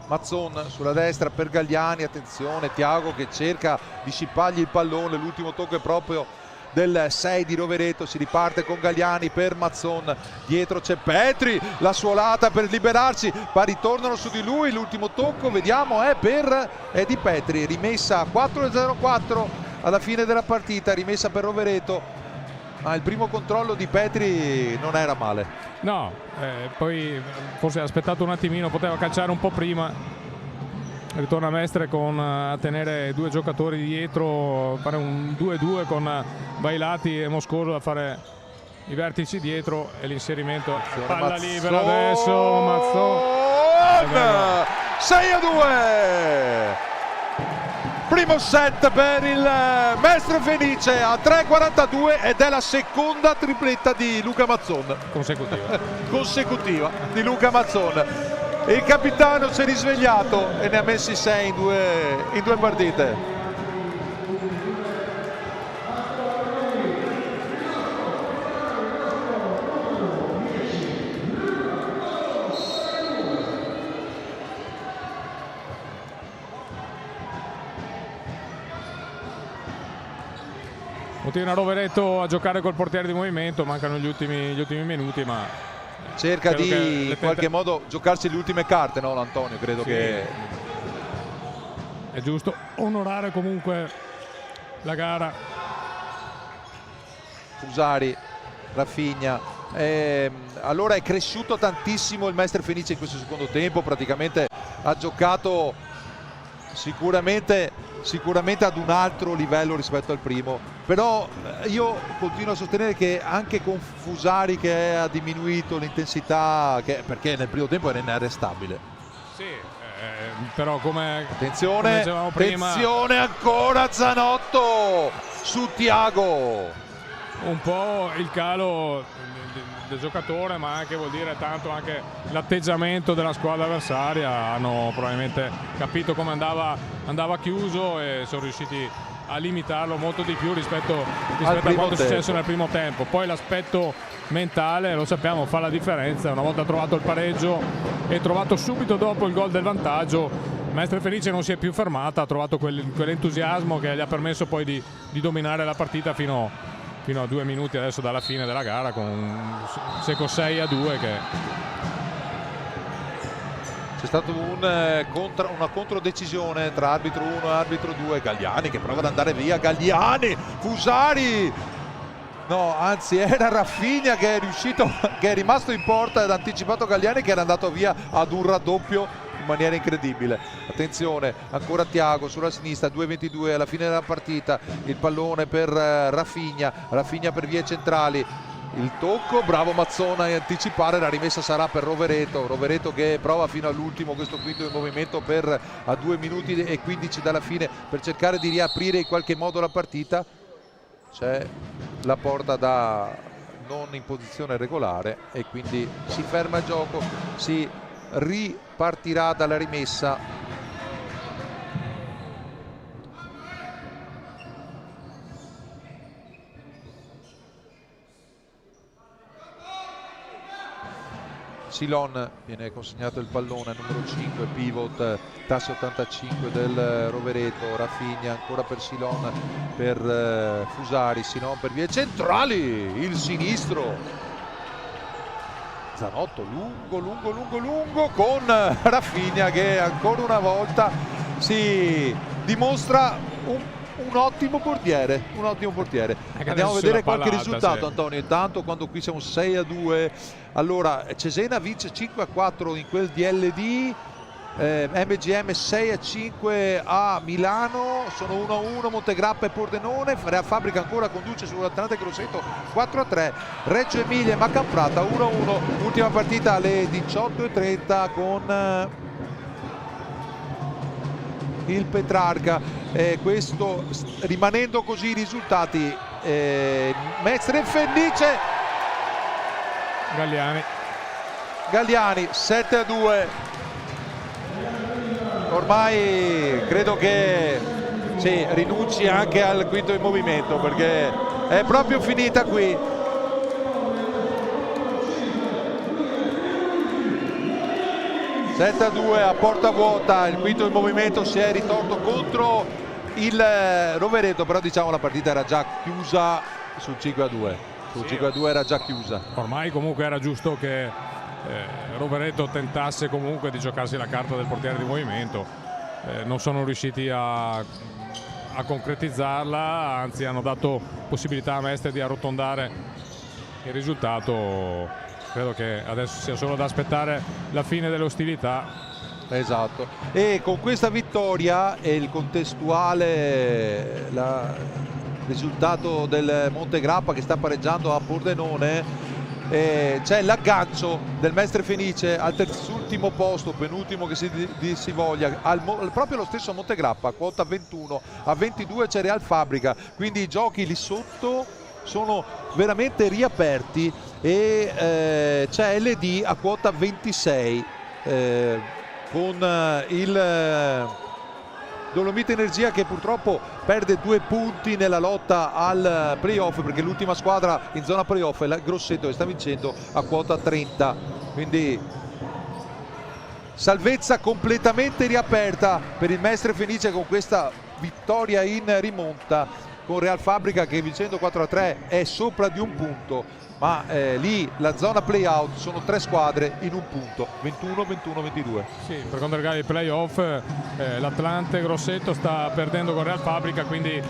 Mazzon sulla destra per Galliani, attenzione Thiago che cerca di scippargli il pallone, l'ultimo tocco è proprio del 6 di Rovereto, si riparte con Galliani per Mazzon, dietro c'è Petri, la suolata per liberarsi, ma ritornano su di lui, l'ultimo tocco vediamo è di Petri, rimessa 4-0-4 alla fine della partita, rimessa per Rovereto. Ma il primo controllo di Petri non era male. No, poi forse ha aspettato un attimino, poteva calciare un po' prima. Ritorna Mestre a tenere 2 giocatori dietro, fare un 2-2 con Vailati e Moscoso a fare i vertici dietro e l'inserimento. Palla Mazzon. libera adesso, Mazzon. 6-2! primo set per il Mestre Fenice a 3:42 ed è la seconda tripletta di Luca Mazzon consecutiva di Luca Mazzon. Il capitano si è risvegliato e ne ha messi 6 in due partite. Continua Rovereto a giocare col portiere di movimento, mancano gli ultimi minuti, ma cerca di in qualche modo giocarsi le ultime carte, no Antonio? Credo sì, che è giusto onorare comunque la gara. Fusari, Rafinha, allora è cresciuto tantissimo il Mestre Fenice in questo secondo tempo, praticamente ha giocato sicuramente ad un altro livello rispetto al primo, però io continuo a sostenere che anche con Fusari che ha diminuito l'intensità, perché nel primo tempo era inarrestabile. Sì, però come attenzione, dicevamo prima, attenzione ancora Zanotto su Thiago, un po' il calo del giocatore, ma anche vuol dire tanto anche l'atteggiamento della squadra avversaria. Hanno probabilmente capito come andava chiuso e sono riusciti a limitarlo molto di più rispetto a quanto è successo nel primo tempo. Poi l'aspetto mentale, lo sappiamo, fa la differenza. Una volta trovato il pareggio e trovato subito dopo il gol del vantaggio, Mestre Fenice non si è più fermata, ha trovato quell'entusiasmo che gli ha permesso poi di dominare la partita fino a 2 minuti adesso dalla fine della gara, con un secco 6-2 che c'è stata una controdecisione tra arbitro 1 e arbitro 2. Galliani che prova ad andare via, Galliani, Fusari, no, anzi era Rafinha che è rimasto in porta ed ha anticipato Galliani che era andato via ad un raddoppio in maniera incredibile. Attenzione, ancora Thiago sulla sinistra, 2:22 alla fine della partita, il pallone per Rafinha per vie centrali, il tocco, bravo Mazzona a anticipare, la rimessa sarà per Rovereto che prova fino all'ultimo questo quinto in movimento a 2 minuti e 15 dalla fine per cercare di riaprire in qualche modo la partita. C'è la porta da non in posizione regolare e quindi si ferma il gioco, si ripartirà dalla rimessa. Silon viene consegnato il pallone, numero 5, pivot, tasse 85 del Rovereto, Rafinha ancora per Silon, per Fusari, Silon per vie centrali, il sinistro, Zanotto lungo con Rafinha che ancora una volta si dimostra un ottimo portiere. Andiamo a vedere qualche risultato, sì. Antonio, intanto quando qui siamo 6-2, allora Cesena vince 5-4 in quel DLD, MGM 6-5 a Milano, sono 1-1 Montegrappa e Pordenone, Fabbrica ancora conduce sull'Atlante Grosseto 4-3, Reggio Emilia e Macamprata 1-1, ultima partita alle 18:30 con il Petrarca. Questo rimanendo così i risultati, Mestre Fenice Galliani 7-2. Ormai credo che sì, rinunci anche al quinto in movimento perché è proprio finita qui. A porta vuota, il quinto in movimento si è ritorto contro il Rovereto, però diciamo la partita era già chiusa sul 5-2. Sul 5-2 era già chiusa. Ormai comunque era giusto che Rovereto tentasse comunque di giocarsi la carta del portiere di movimento. Non sono riusciti a concretizzarla, anzi hanno dato possibilità a Mestre di arrotondare il risultato. Credo che adesso sia solo da aspettare la fine delle ostilità. Esatto, e con questa vittoria e il contestuale risultato del Montegrappa che sta pareggiando a Pordenone, c'è l'aggancio del Mestre Fenice al terzultimo posto, penultimo che si voglia, proprio lo stesso Montegrappa, quota 21, a 22 c'è Real Fabrica, quindi i giochi lì sotto sono veramente riaperti e c'è LD a quota 26 con il Dolomite Energia che purtroppo perde 2 punti nella lotta al playoff, perché l'ultima squadra in zona playoff è il Grosseto che sta vincendo a quota 30, quindi salvezza completamente riaperta per il Mestre Fenice con questa vittoria in rimonta, con Real Fabrica che vincendo 4-3 è sopra di un punto, ma lì la zona play-out sono 3 squadre in un punto, 21, 21, 22. Sì, per quanto riguarda i play-off, l'Atlante Grosseto sta perdendo con Real Fabrica, quindi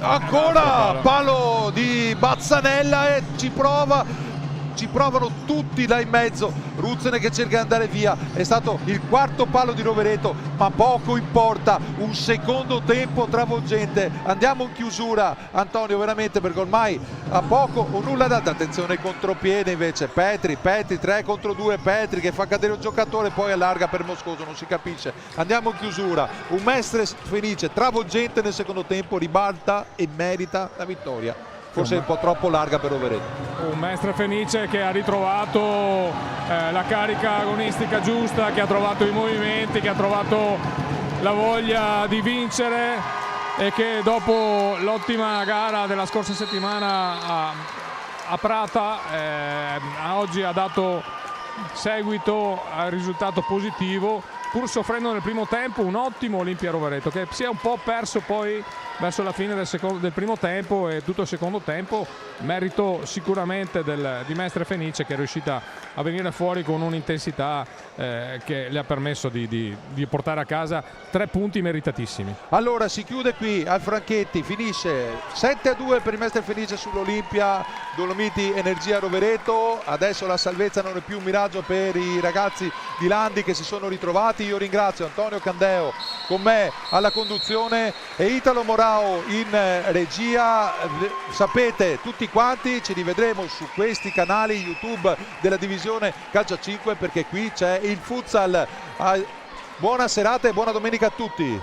ancora palo di Bazzanella e ci provano tutti là in mezzo. Ruzzene che cerca di andare via, è stato il quarto palo di Rovereto, ma poco importa, un secondo tempo travolgente. Andiamo in chiusura, Antonio, veramente, perché ormai a poco o nulla da attenzione, contropiede invece Petri 3 contro 2, Petri che fa cadere un giocatore, poi allarga per Moscoso, non si capisce. Andiamo in chiusura, un Mestre Fenice travolgente nel secondo tempo, ribalta e merita la vittoria, forse un po' troppo larga per Rovereto. Un Mestre Fenice che ha ritrovato la carica agonistica giusta, che ha trovato i movimenti, che ha trovato la voglia di vincere e che dopo l'ottima gara della scorsa settimana a Prata oggi ha dato seguito al risultato positivo, pur soffrendo nel primo tempo un ottimo Olimpia Rovereto che si è un po' perso poi verso la fine del primo tempo e tutto il secondo tempo, merito sicuramente di Mestre Fenice, che è riuscita a venire fuori con un'intensità che le ha permesso di portare a casa 3 punti meritatissimi. Allora si chiude qui al Franchetti, finisce 7-2 per il Mestre Fenice sull'Olimpia Dolomiti Energia Rovereto. Adesso la salvezza non è più un miraggio per i ragazzi di Landi che si sono ritrovati. Io ringrazio Antonio Candeo con me alla conduzione e Italo Morao in regia. Sapete tutti quanti, ci rivedremo su questi canali YouTube della divisione Calcio a 5, perché qui c'è il futsal. Buona serata e buona domenica a tutti.